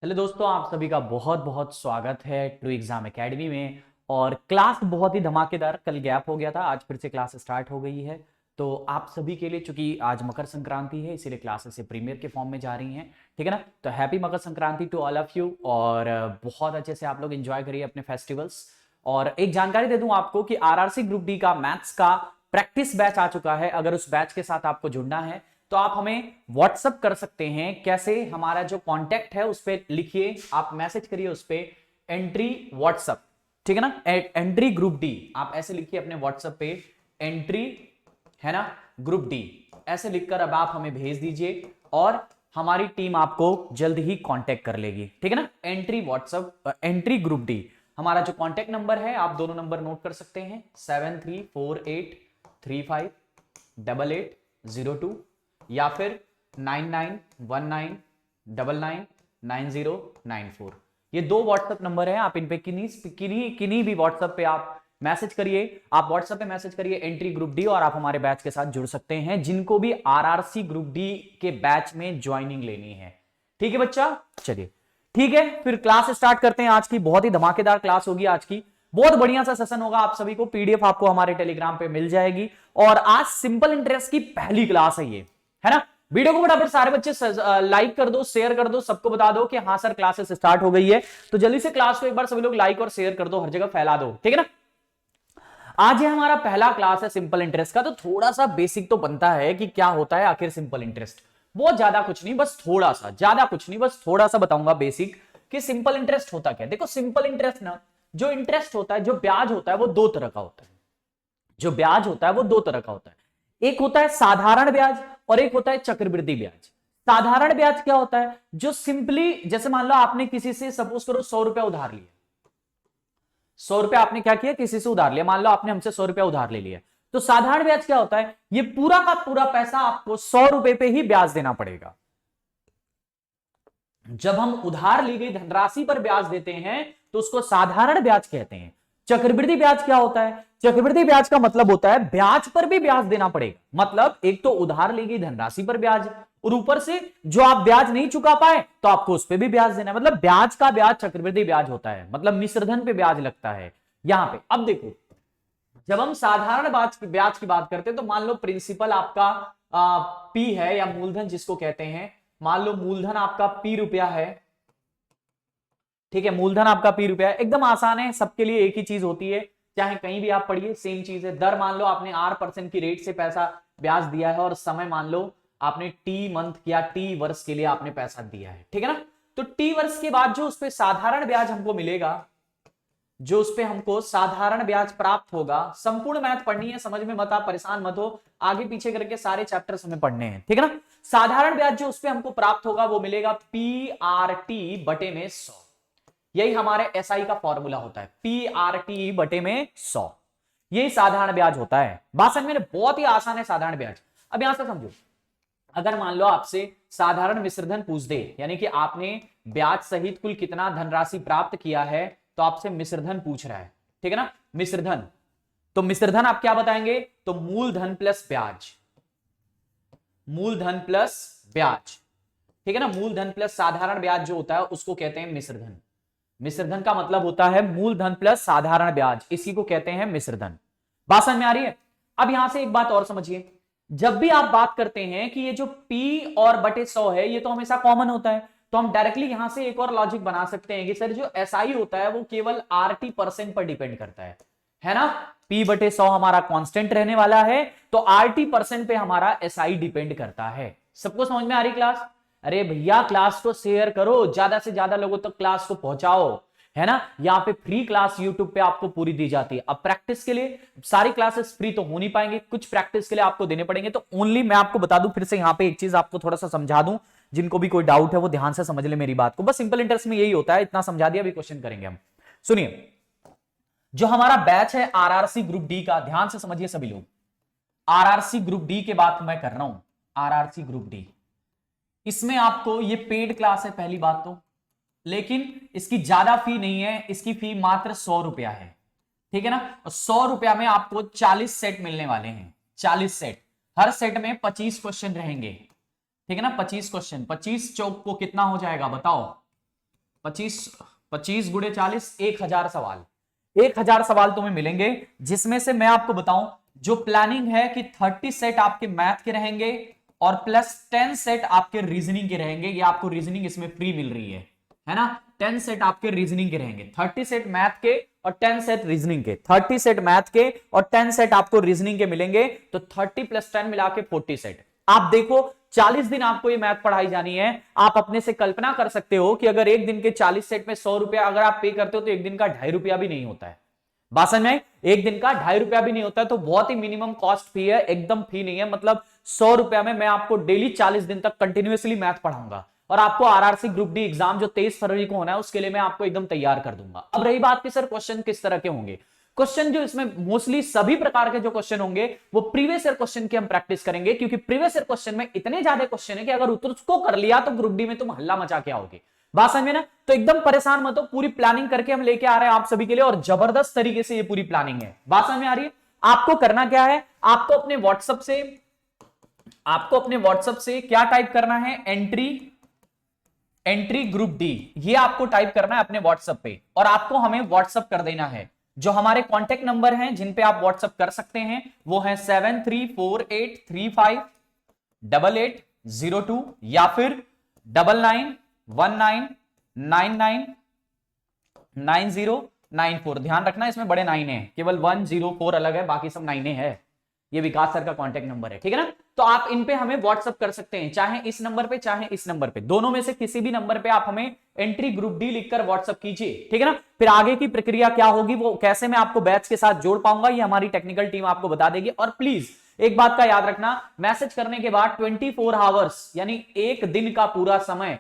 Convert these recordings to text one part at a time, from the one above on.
Hello दोस्तों, आप सभी का बहुत बहुत स्वागत है ट्रू एग्जाम एकेडमी में। और क्लास बहुत ही धमाकेदार, कल गैप हो गया था, आज फिर से क्लास स्टार्ट हो गई है। तो आप सभी के लिए, चूंकि आज मकर संक्रांति है, इसीलिए क्लासेस से प्रीमियर के फॉर्म में जा रही हैं। ठीक है ना। तो happy Makar Sankranti to all of you. और बहुत अच्छे से आप लोग एंजॉय करिए अपने फेस्टिवल्स। और एक जानकारी दे दूं आपको कि आरआरसी ग्रुप डी का मैथ्स का प्रैक्टिस बैच आ चुका है। अगर उस बैच के साथ आपको जुड़ना है तो आप हमें व्हाट्सअप कर सकते हैं। कैसे? हमारा जो कांटेक्ट है उस पर लिखिए, आप मैसेज करिए उस पर एंट्री व्हाट्सअप। ठीक है ना, एंट्री ग्रुप डी आप ऐसे लिखिए अपने व्हाट्सएप पे, एंट्री है ना ग्रुप डी, ऐसे लिखकर अब आप हमें भेज दीजिए और हमारी टीम आपको जल्द ही कांटेक्ट कर लेगी। ठीक है ना। Entry WhatsApp, entry group D. हमारा जो कांटेक्ट नंबर है आप दोनों नंबर नोट कर सकते हैं, 7348358802 या फिर 9919999094। ये दो व्हाट्सएप नंबर है। आप इन पे किन्हीं भी व्हाट्सएप पे आप मैसेज करिए। आप व्हाट्सएप पे मैसेज करिए एंट्री ग्रुप डी और आप हमारे बैच के साथ जुड़ सकते हैं, जिनको भी आरआरसी ग्रुप डी के बैच में ज्वाइनिंग लेनी है। ठीक है बच्चा, चलिए ठीक है, फिर क्लास स्टार्ट करते हैं। आज की बहुत ही धमाकेदार क्लास होगी। आज की बहुत बढ़िया सा सेशन होगा। आप सभी को पीडीएफ आपको हमारे टेलीग्राम पे मिल जाएगी। और आज सिंपल इंटरेस्ट की पहली क्लास है ये, है ना। वीडियो को फटाफट सारे बच्चे लाइक कर दो, शेयर कर दो, सबको बता दो कि हाँ सर क्लासेस स्टार्ट हो गई है। तो जल्दी से क्लास को एक बार सभी लोग लाइक और शेयर कर दो, हर जगह फैला दो। ठीक है ना। आज ये हमारा पहला क्लास है सिंपल इंटरेस्ट का। तो थोड़ा सा बेसिक तो बनता है कि क्या होता है आखिर सिंपल इंटरेस्ट। बहुत ज्यादा कुछ नहीं, बस थोड़ा सा, ज्यादा कुछ नहीं, बस थोड़ा सा बताऊंगा बेसिक कि सिंपल इंटरेस्ट होता क्या। देखो सिंपल इंटरेस्ट ना, जो इंटरेस्ट होता है, जो ब्याज होता है, वो दो तरह का होता है। जो ब्याज होता है वो दो तरह का होता है। एक होता है साधारण ब्याज और एक होता है चक्रवृद्धि ब्याज। साधारण ब्याज क्या होता है? जो सिंपली, जैसे मान लो आपने किसी से सपोज करो 100 रुपया उधार लिया। 100 रुपया आपने क्या किया, किसी से उधार लिया। मान लो आपने हमसे 100 रुपया उधार ले लिया। तो साधारण ब्याज क्या होता है? ये पूरा का पूरा पैसा आपको 100 रुपए पे ही ब्याज देना पड़ेगा। जब हम उधार ली गई धनराशि पर ब्याज देते हैं तो उसको साधारण ब्याज कहते हैं। चक्रवृद्धि ब्याज क्या होता है? चक्रवृद्धि ब्याज का मतलब होता है ब्याज पर भी ब्याज देना पड़ेगा। मतलब एक तो उधार ली गई धनराशि पर ब्याज, और ऊपर से जो आप ब्याज नहीं चुका पाए तो आपको उस पर भी ब्याज देना है। मतलब ब्याज का ब्याज चक्रवृद्धि ब्याज होता है, मतलब मिश्रधन पे ब्याज लगता है यहां पे। अब देखो, जब हम साधारण ब्याज की बात करते हैं तो मान लो प्रिंसिपल आपका पी है, या मूलधन जिसको कहते हैं। मान लो मूलधन आपका पी रुपया है। ठीक है, मूलधन आपका पी रुपया है। एकदम आसान है, सबके लिए एक ही चीज होती है, चाहे कहीं भी आप पढ़िए सेम चीज है। दर मान लो आपने R% की रेट से पैसा ब्याज दिया है, और समय मान लो आपने टी मंथ या टी वर्ष के लिए आपने पैसा दिया है। ठीक है ना। तो टी वर्ष के बाद जो उस पर साधारण ब्याज हमको मिलेगा, जो उस पे हमको साधारण ब्याज प्राप्त होगा। संपूर्ण मैथ पढ़नी है, समझ में मत, आप परेशान मत हो, आगे पीछे करके सारे चैप्टर्स हमें पढ़ने हैं। ठीक है ना। साधारण ब्याज जो उस पे हमको प्राप्त होगा वो मिलेगा PRT बटे में 100। यही हमारे SI का फॉर्मूला होता है, PRT बटे में 100। यही साधारण ब्याज होता है। बात समझ में? बहुत ही आसान है साधारण ब्याज। अब यहां से समझो, अगर मान लो आपसे साधारण मिश्रधन पूछ दे, यानी कि आपने ब्याज सहित कुल कितना धनराशि प्राप्त किया है, तो आपसे मिश्रधन पूछ रहा है। ठीक है ना, मिश्रधन। तो मिश्रधन आप क्या बताएंगे? तो मूलधन प्लस ब्याज, मूलधन प्लस ब्याज। ठीक है ना। मूलधन प्लस साधारण ब्याज जो होता है उसको कहते हैं मिश्रधन। मिश्रधन का मतलब होता है मूलधन प्लस साधारण ब्याज, इसी को कहते हैं मिश्रधन। बात समझ में आ रही है? अब यहां से एक बात और समझिए, जब भी आप बात करते हैं कि ये जो P और बटे 100 है, ये तो हमेशा कॉमन होता है, तो हम डायरेक्टली यहां से एक और लॉजिक बना सकते हैं कि सर जो SI होता है वो केवल RT% पर डिपेंड करता है ना। P बटे 100 हमारा कांस्टेंट रहने वाला है, तो RT% पे हमारा SI डिपेंड करता है। सबको समझ में आ रही क्लास? अरे भैया क्लास को शेयर करो, ज्यादा से ज्यादा लोगों तक क्लास को पहुंचाओ, है ना। यहाँ पे फ्री क्लास यूट्यूब पे आपको पूरी दी जाती है। अब प्रैक्टिस के लिए सारी क्लासेस फ्री तो हो नहीं पाएंगे, कुछ प्रैक्टिस के लिए आपको देने पड़ेंगे। तो ओनली मैं आपको बता दूं फिर से, यहाँ पे एक चीज आपको थोड़ा सा समझा दूं, जिनको भी कोई डाउट है वो ध्यान से समझ ले मेरी बात को। बस सिंपल इंटरेस्ट में यही होता है, इतना समझा दिया, अभी क्वेश्चन करेंगे हम। सुनिए, जो हमारा बैच है आरआरसी ग्रुप डी का, ध्यान से समझिए सभी लोग। आरआरसी ग्रुप डी के बात मैं कर रहा हूं, आरआरसी ग्रुप डी। इसमें आपको ये पेड क्लास है पहली बात तो, लेकिन इसकी ज्यादा फी नहीं है, इसकी फी मात्र 100 रुपया है। ठीक है ना। और 100 रुपया में आपको 40 सेट मिलने वाले हैं, 40 सेट। हर सेट में 25 क्वेश्चन रहेंगे। ठीक है ना, 25 क्वेश्चन, 25 चौक को कितना हो जाएगा बताओ? 25 25 गुणे 40, 1000 सवाल। 1000 सवाल तुम्हें मिलेंगे, जिसमें से मैं आपको बताऊं जो प्लानिंग है कि 30 सेट आपके मैथ के रहेंगे और प्लस 10 सेट आपके रीजनिंग के रहेंगे। ये आपको रीजनिंग इसमें फ्री मिल रही है ना। 10 सेट आपके रीजनिंग के रहेंगे, 30 सेट मैथ के और 10 सेट रीजनिंग के। 30 सेट मैथ के और 10 सेट आपको रीजनिंग के मिलेंगे, तो 30 प्लस 10 मिला के 40 सेट। आप देखो 40 दिन आपको ये मैथ पढ़ाई जानी है। आप अपने से कल्पना कर सकते हो कि अगर एक दिन के 40 सेट में 100 रुपया अगर आप पे करते हो तो एक दिन का 2.5 रुपया भी नहीं होता है। बात समझ में? एक दिन का 2.5 रुपया भी नहीं होता है, तो बहुत ही मिनिमम कॉस्ट फी है, एकदम फी नहीं है। मतलब 100 रुपया में मैं आपको डेली 40 दिन तक कंटिन्यूअसली मैथ पढ़ाऊंगा और आपको आरआरसी ग्रुप डी एग्जाम जो 23 फरवरी को होना है उसके लिए मैं आपको एकदम तैयार कर दूंगा। अब रही बात कि सर क्वेश्चन किस तरह के होंगे, क्वेश्चन जो इसमें मोस्टली सभी प्रकार के जो क्वेश्चन होंगे वो प्रीवियस ईयर क्वेश्चन की हम प्रैक्टिस करेंगे, क्योंकि प्रीवियस ईयर क्वेश्चन में इतने ज्यादा क्वेश्चन है कि अगर उसको कर लिया तो ग्रुप डी में तुम हल्ला मचा के आओगे। बात समझ में ना? तो एकदम परेशान मत हो, पूरी प्लानिंग करके हम लेके आ रहे हैं आप सभी के लिए और जबरदस्त तरीके से ये पूरी प्लानिंग है। बात समझ में आ रही है? आपको करना क्या है, आपको अपने व्हाट्सएप से क्या टाइप करना है, एंट्री ग्रुप डी, ये आपको टाइप करना है अपने व्हाट्सएप पे और आपको हमें व्हाट्सएप कर देना है। जो हमारे कांटेक्ट नंबर हैं जिन पे आप व्हाट्सएप कर सकते हैं वो है 7348358802 या फिर 9919999094। ध्यान रखना इसमें बड़े 9 है, केवल 104 अलग है, बाकी सब 9 है। ये विकास सर का कांटेक्ट नंबर है, ठीक है ना। तो आप इन पे हमें व्हाट्सएप कर सकते हैं, चाहे इस नंबर पे चाहे इस नंबर पे, दोनों में से किसी भी नंबर पे आप हमें एंट्री ग्रुप डी लिखकर व्हाट्सएप कीजिए, ठीक है ना। फिर आगे की प्रक्रिया क्या होगी, वो कैसे मैं आपको बैच के साथ जोड़ पाऊंगा, ये हमारी टेक्निकल टीम आपको बता देगी। और प्लीज एक बात का याद रखना, मैसेज करने के बाद 24 आवर्स यानी एक दिन का पूरा समय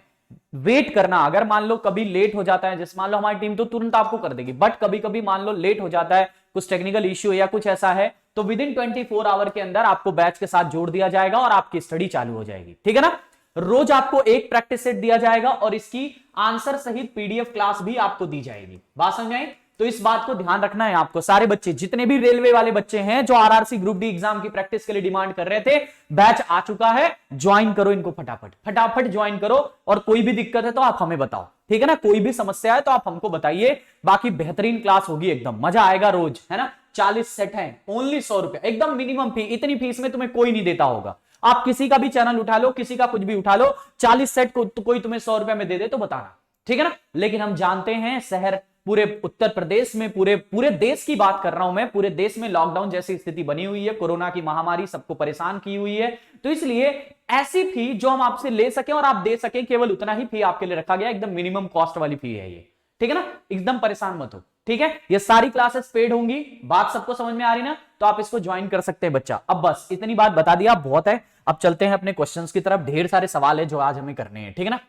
वेट करना। अगर मान लो कभी लेट हो जाता है, जैसे मान लो हमारी टीम तो तुरंत आपको कर देगी, बट कभी कभी मान लो लेट हो जाता है, कुछ टेक्निकल इश्यू या कुछ ऐसा है, तो विद इन 24 आवर के अंदर आपको बैच के साथ जोड़ दिया जाएगा और आपकी स्टडी चालू हो जाएगी, ठीक है ना। रोज आपको एक प्रैक्टिस सेट दिया जाएगा और इसकी आंसर सहित पीडीएफ क्लास भी आपको दी जाएगी। बात समझ आई? तो इस बात को ध्यान रखना है आपको। सारे बच्चे, जितने भी रेलवे वाले बच्चे हैं जो आरआरसी ग्रुप डी एग्जाम की प्रैक्टिस के लिए डिमांड कर रहे थे, बैच आ चुका है, ज्वाइन करो इनको, फटाफट ज्वाइन करो। और कोई भी दिक्कत है तो आप हमें बताओ, ठीक है ना। कोई भी समस्या है तो आप हमको बताइए, बाकी बेहतरीन क्लास होगी, एकदम मजा आएगा रोज, है ना। 40 सेट है, ओनली 100 रुपया, एकदम मिनिमम फी। इतनी फीस में तुम्हें कोई नहीं देता होगा। आप किसी का भी चैनल उठा लो, किसी का कुछ भी उठा लो, 40 सेट को तो कोई तुम्हें 100 रुपया में दे दे तो बताना, ठीक है ना। लेकिन हम जानते हैं शहर, पूरे उत्तर प्रदेश में, पूरे देश की बात कर रहा हूं मैं, पूरे देश में लॉकडाउन जैसी स्थिति बनी हुई है, कोरोना की महामारी सबको परेशान की हुई है। तो इसलिए ऐसी फी जो हम आपसे ले सकें और आप दे सकें, केवल उतना ही फी आपके लिए रखा गया, एकदम मिनिमम कॉस्ट वाली फी है ये, ठीक है ना। एकदम परेशान मत हो, ठीक है। ये सारी क्लासेस पेड होंगी, बात सबको समझ में आ रही ना, तो आप इसको ज्वाइन कर सकते हैं बच्चा। अब बस इतनी बात बता दिया, बहुत है। अब चलते हैं अपने क्वेश्चंस की तरफ, ढेर सारे सवाल है जो आज हमें करने हैं, ठीक है ना।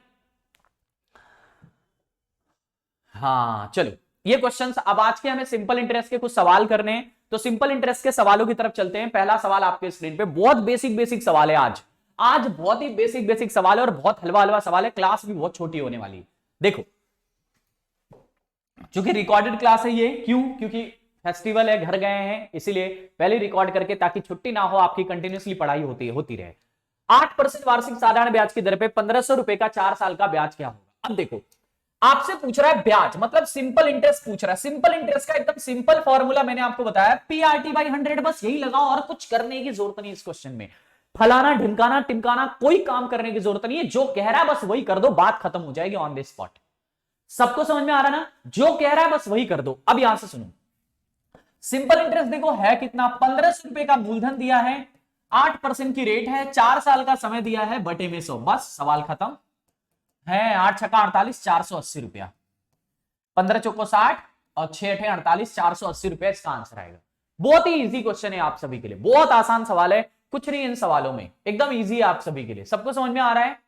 हाँ चलो, ये क्वेश्चंस अब आज के हमें सिंपल इंटरेस्ट के कुछ सवाल करने हैं, तो सिंपल इंटरेस्ट के सवालों की तरफ चलते हैं। पहला सवाल आपके स्क्रीन पे, बहुत बेसिक सवाल है आज बहुत ही बेसिक सवाल है और बहुत हलवा सवाल है। क्लास भी बहुत छोटी होने वाली है। देखो, चूंकि रिकॉर्डेड क्लास है ये, क्योंकि फेस्टिवल है, घर गए हैं, इसीलिए पहले रिकॉर्ड करके, ताकि छुट्टी ना हो, आपकी कंटिन्यूसली पढ़ाई होती रहे। 8% वार्षिक साधारण ब्याज की दर पे 1500 रुपए का 4 साल का ब्याज क्या होगा। अब देखो, आपसे पूछ रहा है ब्याज, मतलब सिंपल इंटरेस्ट पूछ रहा है। सिंपल इंटरेस्ट का एकदम सिंपल फॉर्मूला मैंने आपको बताया, पीआरटी बाई 100, बस यही लगाओ और कुछ करने की जरूरत नहीं। इस क्वेश्चन में फलाना ढिमकाना टिमकाना कोई काम करने की जरूरत नहीं है, जो कह रहा है बस वही कर दो, बात खत्म हो जाएगी ऑन द स्पॉट। सबको समझ में आ रहा ना, जो कह रहा है बस वही कर दो। अब यहां से सुनो, सिंपल इंटरेस्ट देखो है कितना, 1500 रुपए का मूलधन दिया है, 8% की रेट है, 4 साल का समय दिया है, बटे में 100, बस सवाल खत्म है। 8 छक्का 48, 480 रुपया, 15 चौको 60 और 6 अठे 48, 480 रुपया इसका आंसर आएगा। बहुत ही इजी क्वेश्चन है आप सभी के लिए, बहुत आसान सवाल है, कुछ नहीं इन सवालों में, एकदम इजी है आप सभी के लिए। सबको समझ में आ रहा है?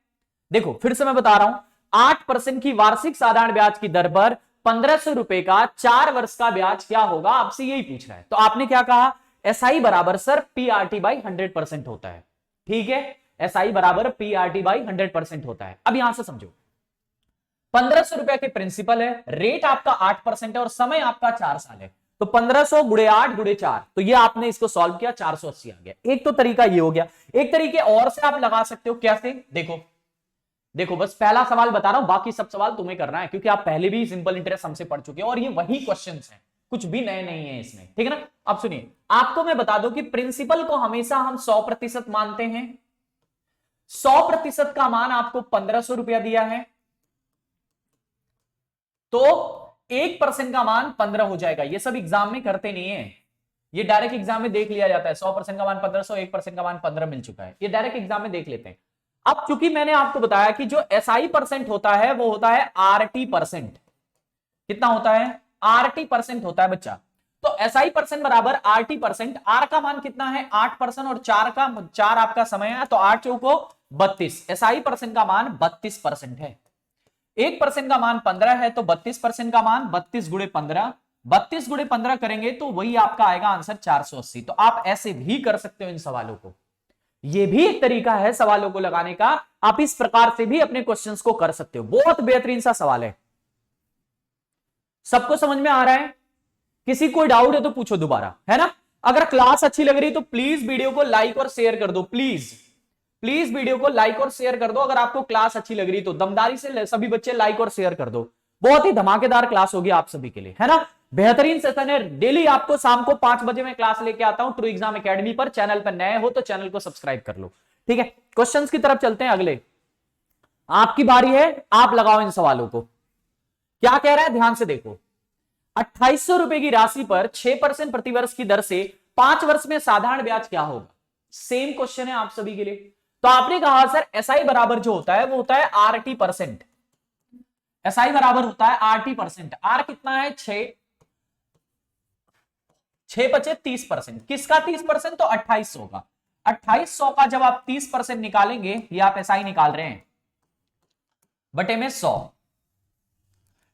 देखो फिर से मैं बता रहा हूं, 8% की वार्षिक साधारण ब्याज की दर पर 1500 रुपए का 4 वर्ष का ब्याज क्या होगा, आपसे यही पूछ रहा है। तो आपने क्या कहा, एसआई बराबर सर पीआरटी बाई 100% होता है, ठीक है। एसआई बराबर पीआरटी बाई 100% होता है। अब यहां से समझो, 1500 रुपए के प्रिंसिपल है, रेट आपका 8% है और समय आपका 4 साल है, तो 1500 गुणे 8 गुणे 4, तो ये आपने इसको सॉल्व किया, 480 आ गया। एक तो तरीका ये हो गया, एक तरीके और से आप लगा सकते हो, कैसे देखो, देखो बस पहला सवाल बता रहा हूं, बाकी सब सवाल तुम्हें करना है क्योंकि आप पहले भी सिंपल इंटरेस्ट हमसे पढ़ चुके हो और ये वही क्वेश्चंस हैं, कुछ भी नए नहीं है इसमें, ठीक है ना। अब सुनिए, आपको मैं बता दूं कि प्रिंसिपल को हमेशा हम 100% मानते हैं। 100% का मान आपको 1500 रुपया दिया है, तो 1% का मान 15 हो जाएगा। ये सब एग्जाम में करते नहीं है, ये डायरेक्ट एग्जाम में देख लिया जाता है। 100% का मान 1500, 1% का मान 15 मिल चुका है, ये डायरेक्ट एग्जाम में देख लेते हैं। अब चूंकि मैंने आपको बताया कि जो एसआई परसेंट होता है वो होता है आरटी परसेंट। कितना होता है? आरटी परसेंट होता है बच्चा। तो एसआई परसेंट बराबर आरटी परसेंट। आर का मान कितना है? 8% और 4 आपका समय है, तो 8 चौको 32। एसआई परसेंट का मान 32% है। 1% का मान 15 है, तो 32% का मान 32 गुणे 15, 32 गुणे 15 करेंगे तो वही आपका आएगा आंसर 480। तो आप ऐसे भी कर सकते हो इन सवालों को, ये भी एक तरीका है सवालों को लगाने का। आप इस प्रकार से भी अपने क्वेश्चंस को कर सकते हो। बहुत बेहतरीन सा सवाल है। सबको समझ में आ रहा है? किसी कोई डाउट है तो पूछो दोबारा, है ना। अगर क्लास अच्छी लग रही तो प्लीज वीडियो को लाइक और शेयर कर दो। प्लीज प्लीज वीडियो को लाइक और शेयर कर दो। अगर आपको क्लास अच्छी लग रही तो दमदारी से सभी बच्चे लाइक और शेयर कर दो। बहुत ही धमाकेदार क्लास होगी आप सभी के लिए, है ना। बेहतरीन सेशन है। डेली आपको शाम को 5 बजे मैं क्लास लेके आता हूं ट्रू एग्जाम एकेडमी पर। चैनल पर नए हो तो चैनल को सब्सक्राइब कर लो, ठीक है। क्वेश्चंस की तरफ चलते हैं। अगले आपकी बारी है, आप लगाओ इन सवालों को। क्या कह रहा है ध्यान से देखो। 2800 रुपए की राशि पर 6% प्रतिवर्ष की दर से 5 वर्ष में साधारण ब्याज क्या होगा? सेम क्वेश्चन है आप सभी के लिए। तो आपने कहा सर एसआई बराबर जो होता है वो होता है आरटी परसेंट। एसआई बराबर होता है आरटी परसेंट। आर कितना है? 6 बचे 30%। किसका 30%? तो 2800 का। 2800 का जब आप 30% निकालेंगे, ये आप एसआई निकाल रहे हैं, बटे में 100,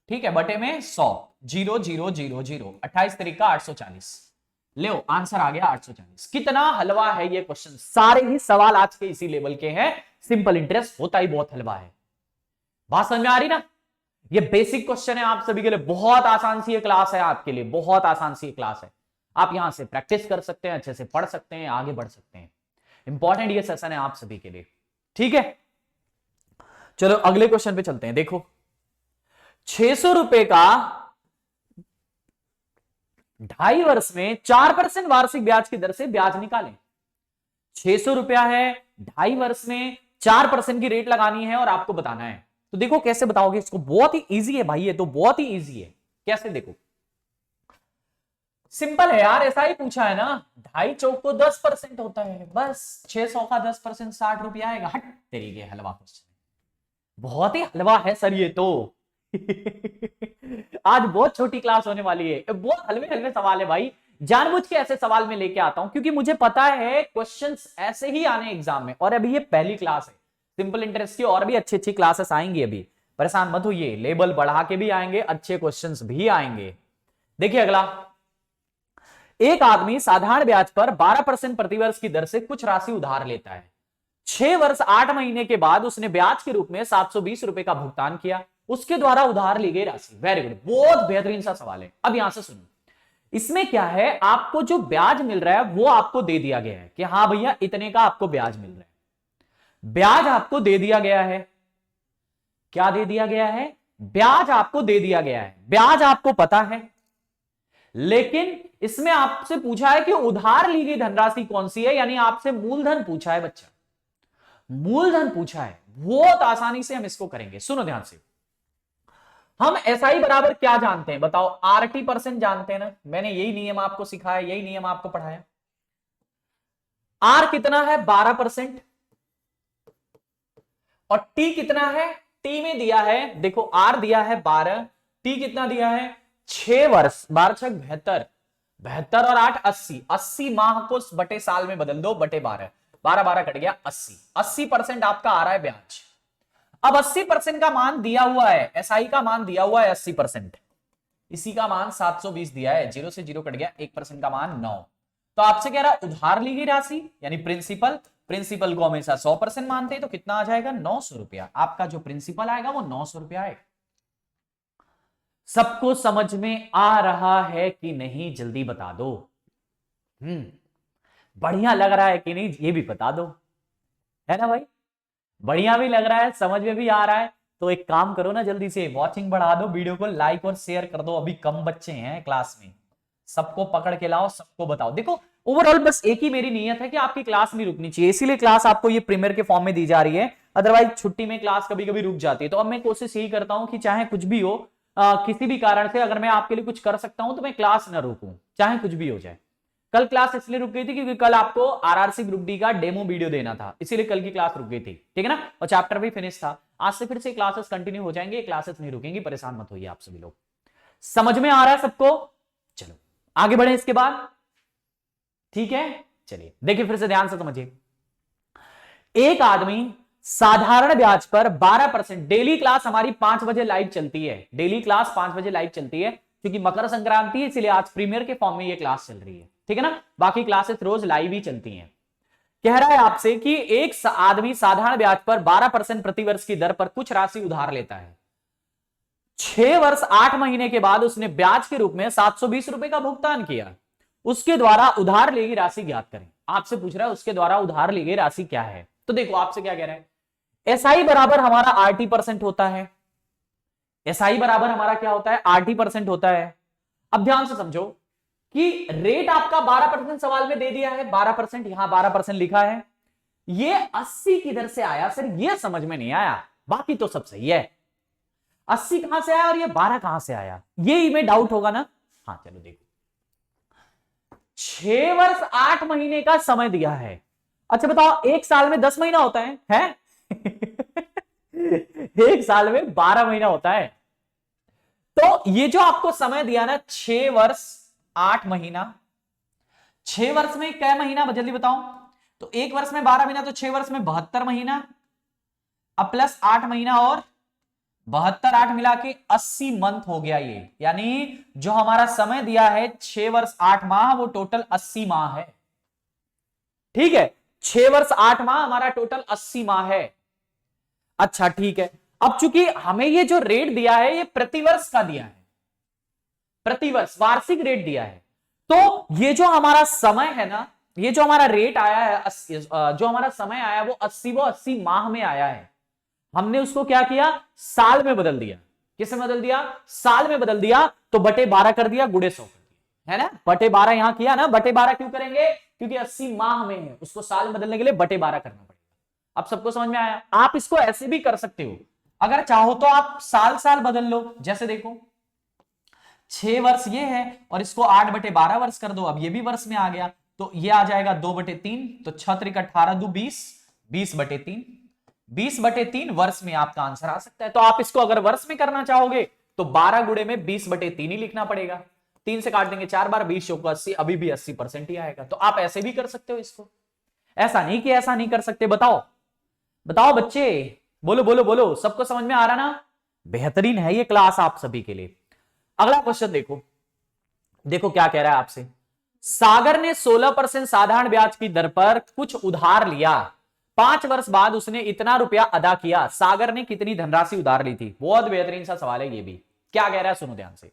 ठीक है, बटे में 100, 0,0,0,0, 28 तरीका 840। लो आंसर आ गया 840। कितना हलवा है ये क्वेश्चन। सारे ही सवाल आज के इसी लेवल के हैं। सिंपल इंटरेस्ट होता ही बहुत हलवा है। बात समझ में आ रही ना। ये बेसिक क्वेश्चन है आप सभी के लिए। बहुत आसान सी क्लास है आपके लिए, बहुत आसान सी क्लास है। आप यहां से प्रैक्टिस कर सकते हैं, अच्छे से पढ़ सकते हैं, आगे बढ़ सकते हैं। इंपॉर्टेंट ये सेशन है आप सभी के लिए, ठीक है। चलो अगले क्वेश्चन पे चलते हैं। देखो 600 रुपए का 2.5 वर्ष में 4% वार्षिक ब्याज की दर से ब्याज निकालें। 600 रुपया है, 2.5 वर्ष में 4% की रेट लगानी है और आपको बताना है। तो देखो कैसे बताओगे इसको। बहुत ही इजी है भाई, ये तो बहुत ही इजी है। कैसे? देखो सिंपल है यार, ऐसा ही पूछा है ना। 2.5 चौक को 10% होता है, बस 600 का 10% 60 रुपया आएगा। हट तेरी के हलवा क्वेश्चन, बहुत ही हलवा है सर ये तो। आज बहुत छोटी क्लास होने वाली है। बहुत हलवे हलवे सवाल है भाई। जानबूझ के ऐसे सवाल में लेके आता हूं क्योंकि मुझे पता है क्वेश्चंस ऐसे ही आने एग्जाम में। और अभी ये पहली क्लास है सिंपल इंटरेस्ट की, और भी अच्छी अच्छी क्लासेस आएंगी। अभी परेशान मत होइए, लेवल बढ़ा के भी आएंगे, अच्छे क्वेश्चंस भी आएंगे। देखिए अगला, एक आदमी साधारण ब्याज पर 12% प्रतिवर्ष की दर से कुछ राशि उधार लेता है। 6 वर्ष 8 महीने के बाद उसने ब्याज के रूप में 720 रुपए का भुगतान किया। उसके द्वारा उधार ली गई राशि। वेरी गुड, बहुत बेहतरीन सा सवाल है। अब यहां से सुनो, इसमें क्या है, आपको जो ब्याज मिल रहा है वो आपको दे दिया गया है कि हाँ भैया इतने का आपको ब्याज मिल रहा है। ब्याज आपको दे दिया गया है। क्या दे दिया गया है? ब्याज आपको दे दिया गया है। ब्याज आपको पता है, लेकिन इसमें आपसे पूछा है कि उधार ली गई धनराशि कौन सी है, यानी आपसे मूलधन पूछा है बच्चा। मूलधन पूछा है। बहुत आसानी से हम इसको करेंगे, सुनो ध्यान से। हम एसआई बराबर क्या जानते हैं बताओ? आरटी परसेंट जानते हैं ना। मैंने यही नियम आपको सिखाया, यही नियम आपको पढ़ाया। आर कितना है? 12%। और टी कितना है? टी में दिया है, देखो आर दिया है 12, टी कितना दिया है? 6 वर्ष। 12 6 72, 72 और 8 80। 80 माह को बटे साल में बदल दो, बटे 12, 12 12 कट गया 80। 80% आपका आ रहा है ब्याज। अब 80% का मान दिया हुआ है, एसआई का मान दिया हुआ है 80%। इसी का मान 720 दिया है, 0 से 0 कट गया, 1% का मान 9। तो आपसे कह रहा है उधार ली गई राशि यानी प्रिंसिपल। प्रिंसिपल को हमेशा 100% मानते हैं, तो कितना आ जाएगा? 900 रुपया। आपका जो प्रिंसिपल आएगा वो 900 रुपया आएगा। सबको समझ में आ रहा है कि नहीं? जल्दी बता दो। बढ़िया लग रहा है कि नहीं ये भी बता दो, है ना भाई। बढ़िया भी लग रहा है, समझ में भी आ रहा है। तो एक काम करो ना, जल्दी से वॉचिंग बढ़ा दो, वीडियो को लाइक और शेयर कर दो। अभी कम बच्चे हैं क्लास में, सबको पकड़ के लाओ, सबको बताओ। देखो ओवरऑल बस एक ही मेरी नियत है कि आपकी क्लास नहीं रुकनी चाहिए, इसीलिए क्लास आपको ये प्रीमियर के फॉर्म में दी जा रही है। अदरवाइज छुट्टी में क्लास कभी कभी रुक जाती है। तो अब मैं कोशिश यही करता हूं कि चाहे कुछ भी हो, किसी भी कारण से अगर मैं आपके लिए कुछ कर सकता हूं तो मैं क्लास ना रोकूं, चाहे कुछ भी हो जाए। कल क्लास इसलिए रुक गई थी क्योंकि कल आपको आरआरसी ग्रुप डी का डेमो वीडियो देना था, इसीलिए कल की क्लास रुक गई थी, ठीक है ना। और चैप्टर भी फिनिश था। आज से फिर से क्लासेस कंटिन्यू हो जाएंगे, क्लासेस नहीं रुकेंगी, परेशान मत होइए आप सभी लोग। समझ में आ रहा है सबको? चलो आगे बढ़े इसके बाद, ठीक है। चलिए देखिए फिर से ध्यान से समझिए। एक आदमी साधारण ब्याज पर 12%, डेली क्लास हमारी 5 बजे लाइव चलती है, डेली क्लास 5 बजे लाइव चलती है क्योंकि मकर संक्रांति है, इसलिए आज प्रीमियर के फॉर्म में ये क्लास चल रही है, ठीक है ना। बाकी क्लासेस रोज लाइव ही चलती हैं। कह रहा है आपसे कि एक आदमी साधारण ब्याज पर 12% प्रतिवर्ष की दर पर कुछ राशि उधार लेता है। 6 वर्ष 8 महीने के बाद उसने ब्याज के रूप में 720 रुपए का भुगतान किया। उसके द्वारा उधार ली गई राशि ज्ञात करें। आपसे पूछ रहा है उसके द्वारा उधार ली गई राशि क्या है। तो देखो आपसे क्या कह रहा है, एसआई बराबर हमारा आरटी परसेंट होता है। एसआई बराबर हमारा क्या होता है, आरटी परसेंट होता है। अब ध्यान से समझो कि रेट आपका 12% सवाल में दे दिया है, 12%, यहां 12% लिखा है। ये 80 किधर से आया सर, ये समझ में नहीं आया, बाकी तो सब सही है। 80 कहां से आया और ये 12 कहां से आया, ये में डाउट होगा ना। हाँ चलो देखो, 6 वर्ष 8 महीने का समय दिया है। अच्छा बताओ, एक साल में 10 महीना होता है? एक साल में 12 महीना होता है। तो ये जो आपको समय दिया ना, 6 वर्ष 8 महीना, 6 वर्ष में क्या महीना जल्दी बताओ। तो एक वर्ष में 12 महीना, तो 6 वर्ष में 72 महीना, अब प्लस 8 महीना और 72, 8 मिला के 80 मंथ हो गया ये। यानी जो हमारा समय दिया है 6 वर्ष 8 माह, वो टोटल 80 माह है, ठीक है। 6 वर्ष 8 माह हमारा टोटल 80 माह है। अच्छा ठीक है, अब चूंकि हमें ये जो रेट दिया है ये प्रतिवर्ष का दिया है, प्रतिवर्ष वार्षिक रेट दिया है। तो ये जो हमारा समय है ना, ये जो हमारा रेट आया है, जो हमारा समय आया वो 80 माह में आया है। हमने उसको क्या किया, साल में बदल दिया। किस में बदल दिया, साल में बदल दिया। तो बटे 12 कर दिया, गुड़े 100 कर दिया, है ना। बटे 12 यहां किया ना, बटे 12 क्यों करेंगे, क्योंकि 80 माह में है, उसको साल में बदलने के लिए बटे 12 करना पड़ेगा। अब सबको समझ में आया। आप इसको ऐसे भी कर सकते हो, अगर चाहो तो आप साल साल बदल लो। जैसे देखो 6 वर्ष ये है और इसको 8 बटे 12 वर्ष कर दो, अब ये भी वर्ष में आ गया, तो ये आ जाएगा 2 बटे 3, तो 6 त्रिक 18 2 20, 20 बटे 3, 20 बटे 3 वर्ष में आपका आंसर आ सकता है। तो आप इसको अगर वर्ष में करना चाहोगे तो 12 गुणे में 20 बटे 3 ही लिखना पड़ेगा। 3 से काट देंगे 4 बार, 20 चौको 80, अभी भी 80% ही आएगा। तो आप ऐसे भी कर सकते हो इसको, ऐसा नहीं कि ऐसा नहीं कर सकते। बताओ बताओ बच्चे, बोलो बोलो बोलो, सबको समझ में आ रहा ना। बेहतरीन है ये क्लास आप सभी के लिए। अगला क्वेश्चन देखो, देखो क्या कह रहा है आपसे। सागर ने 16% साधारण ब्याज की दर पर कुछ उधार लिया। 5 वर्ष बाद उसने इतना रुपया अदा किया। सागर ने कितनी धनराशि उधार ली थी। बहुत बेहतरीन सा सवाल है ये भी। क्या कह रहा है सुनो ध्यान से।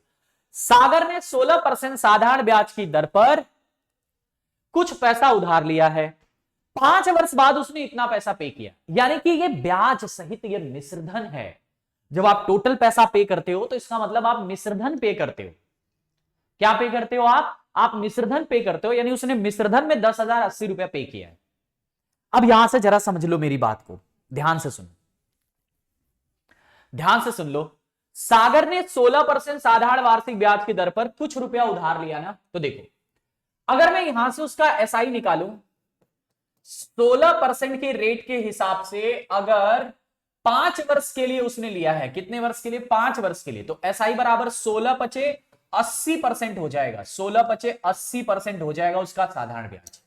सागर ने 16% साधारण ब्याज की दर पर कुछ पैसा उधार लिया है। 5 वर्ष बाद उसने इतना पैसा पे किया, यानी कि ये ब्याज सहित ये मिश्रधन है। जब आप टोटल पैसा पे करते हो तो इसका मतलब आप मिश्रधन पे करते हो। क्या पे करते हो आप मिश्रधन पे करते हो, यानी उसने मिश्रधन में 10,080 रुपया पे किया है। अब यहां से जरा समझ लो मेरी बात को, ध्यान से सुनो, ध्यान से सुन लो। सागर ने 16% साधारण वार्षिक ब्याज की दर पर कुछ रुपया उधार लिया ना। तो देखो अगर मैं यहां से उसका एसआई निकालूं, 16% के रेट के हिसाब से अगर 5 वर्ष के लिए उसने लिया है, कितने वर्ष के लिए, 5 वर्ष के लिए, तो एसआई बराबर 16 पचे 80% हो जाएगा। 16 पचे 80% हो जाएगा उसका साधारण ब्याज।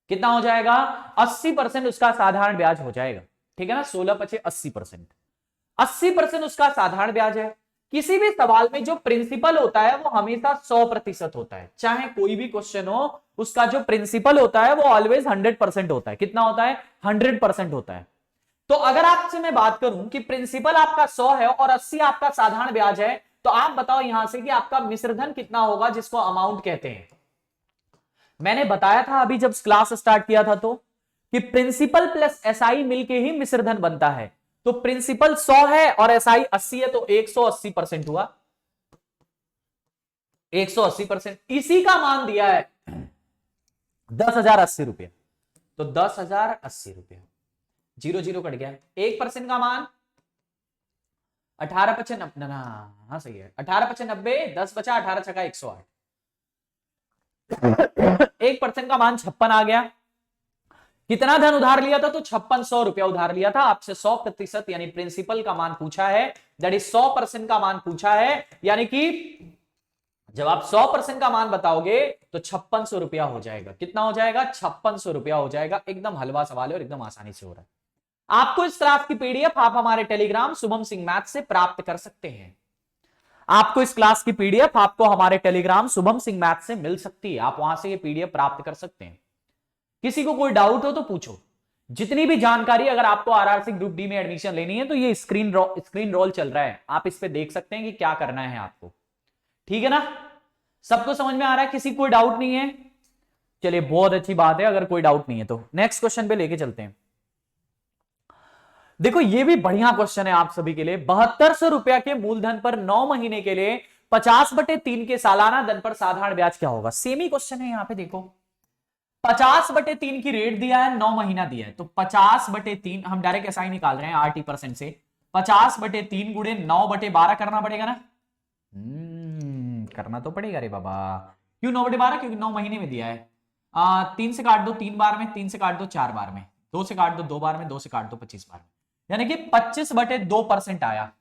कितना हो जाएगा, 80% उसका साधारण ब्याज हो जाएगा, ठीक है ना। 16 पचे 80%, 80% उसका साधारण ब्याज है। किसी भी सवाल में जो प्रिंसिपल होता है वो हमेशा 100% होता है। चाहे कोई भी क्वेश्चन हो, उसका जो प्रिंसिपल होता है वो ऑलवेज 100% होता है। कितना होता है, 100% होता है। तो अगर आपसे मैं बात करूं कि प्रिंसिपल आपका 100 है और 80 आपका साधारण ब्याज है, तो आप बताओ यहां से कि आपका मिश्रधन कितना होगा, जिसको अमाउंट कहते हैं। मैंने बताया था अभी जब क्लास स्टार्ट किया था, तो कि प्रिंसिपल प्लस एसआई मिलके ही मिश्रधन बनता है। तो प्रिंसिपल 100 है और एसआई 80 है, तो 180% हुआ। 180%। इसी का मान दिया है 10,080 रुपया। तो 10,080 रुपया, 0 कट गया। 1% का मान 18×5 ना, हाँ सही है, 18×5 10 बचा, 18 छका 108। 1% का मान 56 आ गया। कितना धन उधार लिया था? तो 5600 रुपया उधार लिया था। आपसे 100% यानी प्रिंसिपल का मान पूछा है, दैट इज 100% का मान पूछा है, यानी कि जब आप 100% का मान बताओगे तो 5600 रुपया हो जाएगा। कितना हो जाएगा? 5600 रुपया हो जाएगा। एकदम हलवा सवाल है और एकदम आसानी से हो रहा है। आपको इस क्लास की पीडीएफ आप हमारे टेलीग्राम शुभम सिंह मैथ से प्राप्त कर सकते हैं। आपको इस क्लास की पीडीएफ आपको हमारे टेलीग्राम शुभम सिंह मैथ से मिल सकती है। आप वहां से ये पीडीएफ प्राप्त कर सकते हैं। किसी को कोई डाउट हो तो पूछो। जितनी भी जानकारी अगर आपको आरआरसी ग्रुप डी में एडमिशन लेनी है तो ये स्क्रीन रोल चल रहा है, आप इस पे देख सकते हैं कि क्या करना है आपको। ठीक है ना? सबको समझ में आ रहा है? किसी कोई डाउट नहीं है? चलिए बहुत अच्छी बात है। अगर कोई डाउट नहीं है तो नेक्स्ट क्वेश्चन पे लेके चलते हैं। देखो ये भी बढ़िया क्वेश्चन है आप सभी के लिए। 7200 रुपया के मूलधन पर 9 महीने के लिए 50/3 के सालाना धन पर साधारण ब्याज क्या होगा? सेम ही क्वेश्चन है। यहां पे देखो 50/3 की रेट दिया है, 9 महीना दिया है, तो 50/3 हम डायरेक्ट एसआई निकाल रहे हैं 80% से। 50/3 गुणे 9/12 करना पड़ेगा ना? करना तो पड़ेगा रे बाबा। क्यों 9/12? क्योंकि 9 महीने में दिया है। 3 से काट दो 3 बार में, 3 से काट दो 4 बार में, 2 से काट दो 2 बार में, 2 से काट दो 25 बार में, यानी कि 25/2% आया।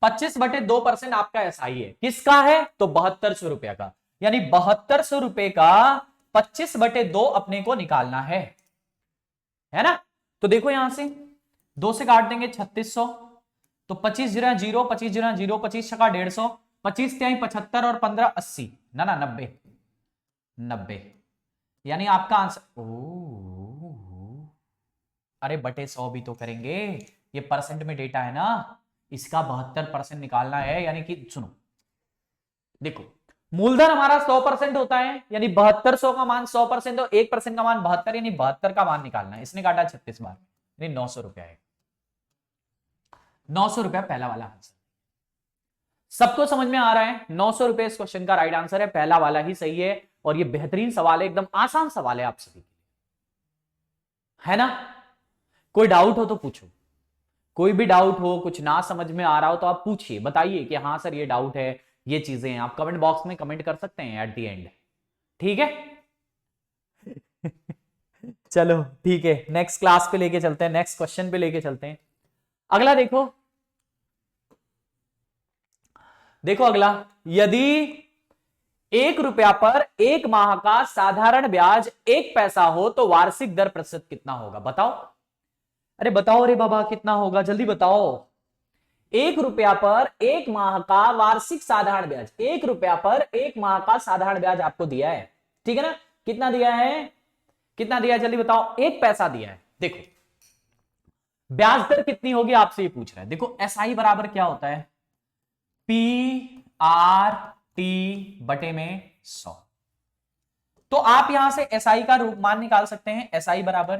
25/2% आपका एसआई है। किसका है? तो 7200 रुपया का, यानी 7200 रुपए का 25/2 अपने को निकालना है ना? तो देखो यहां से 2 से काट देंगे 3600, तो 25 0 0, 25 0 0, 25 छका 150, 25 त्याई 75 और 15 80, ना 90, यानी आपका आंसर अरे बटे 100 भी तो करेंगे, ये परसेंट में डेटा है ना, इसका 72% निकालना है। यानी कि सुनो, देखो मूलधन हमारा 100% होता है, यानी 7200 का मान 100% और 1% का मान 72, यानी 72 का मान निकालना है। इसने काटा 36 बार, यानी 900 रुपया है। 900 रुपया पहला वाला आंसर। सबको समझ में आ रहा है? 900 रुपए इस क्वेश्चन का राइट आंसर है, पहला वाला ही सही है। और ये बेहतरीन सवाल है, एकदम आसान सवाल है आप सभी के लिए, है ना? कोई डाउट हो तो पूछो। कोई भी डाउट हो, कुछ ना समझ में आ रहा हो तो आप पूछिए, बताइए कि हाँ सर ये डाउट है, ये चीजें हैं। आप कमेंट बॉक्स में कमेंट कर सकते हैं एट द एंड। ठीक है? चलो ठीक है, नेक्स्ट क्लास पे लेके चलते हैं, नेक्स्ट क्वेश्चन पे लेके चलते हैं। अगला देखो अगला, यदि 1 रुपया पर 1 माह का साधारण ब्याज 1 पैसा हो तो वार्षिक दर प्रतिशत कितना होगा? बताओ। अरे बताओ रे बाबा, कितना होगा? जल्दी बताओ। 1 रुपया पर 1 माह का वार्षिक साधारण ब्याज, 1 रुपया पर 1 माह का साधारण ब्याज आपको दिया है। ठीक है ना? कितना दिया है? कितना दिया है जल्दी बताओ। 1 पैसा दिया है। देखो ब्याज दर कितनी होगी आपसे ये पूछ रहा है। देखो एसआई बराबर क्या होता है? PRT बटे में 100। तो आप यहां से एसआई का रूप मान निकाल सकते हैं। एसआई बराबर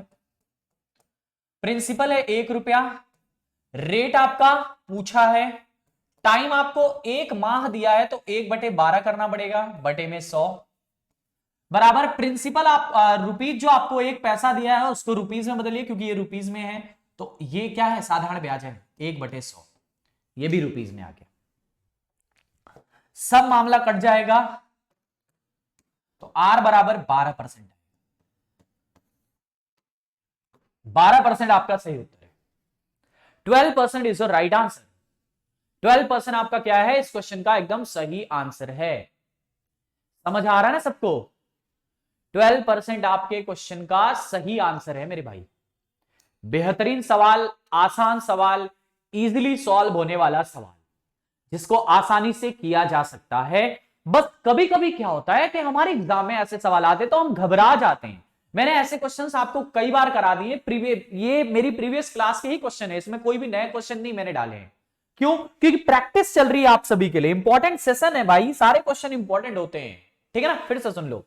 प्रिंसिपल है 1 रुपया, रेट आपका पूछा है, टाइम आपको 1 माह दिया है तो 1/12 करना पड़ेगा, बटे में 100 बराबर प्रिंसिपल। आप रुपीज जो आपको 1 पैसा दिया है उसको रुपीज में बदलिए, क्योंकि ये रुपीज में है, तो ये क्या है? साधारण ब्याज है 1/100, ये भी रुपीज में आ गया। सब मामला कट जाएगा तो R बराबर 12%। 12% आपका सही उत्तर है। 12% इज योर राइट आंसर। 12% आपका क्या है? इस क्वेश्चन का एकदम सही आंसर है। समझ आ रहा है ना सबको? 12% आपके क्वेश्चन का सही आंसर है मेरे भाई। बेहतरीन सवाल, आसान सवाल, इजीली सॉल्व होने वाला सवाल, जिसको आसानी से किया जा सकता है। बस कभी कभी क्या होता है कि हमारे एग्जाम में ऐसे सवाल आते तो हम घबरा जाते हैं। मैंने ऐसे क्वेश्चंस आपको कई बार करा दिए, ये मेरी प्रीवियस क्लास के ही क्वेश्चन है, इसमें कोई भी नए क्वेश्चन नहीं मैंने डाले हैं। क्यों? क्योंकि प्रैक्टिस चल रही है आप सभी के लिए, इंपॉर्टेंट सेशन है भाई, सारे क्वेश्चन इंपॉर्टेंट होते हैं। ठीक है ना? फिर से सुन लो,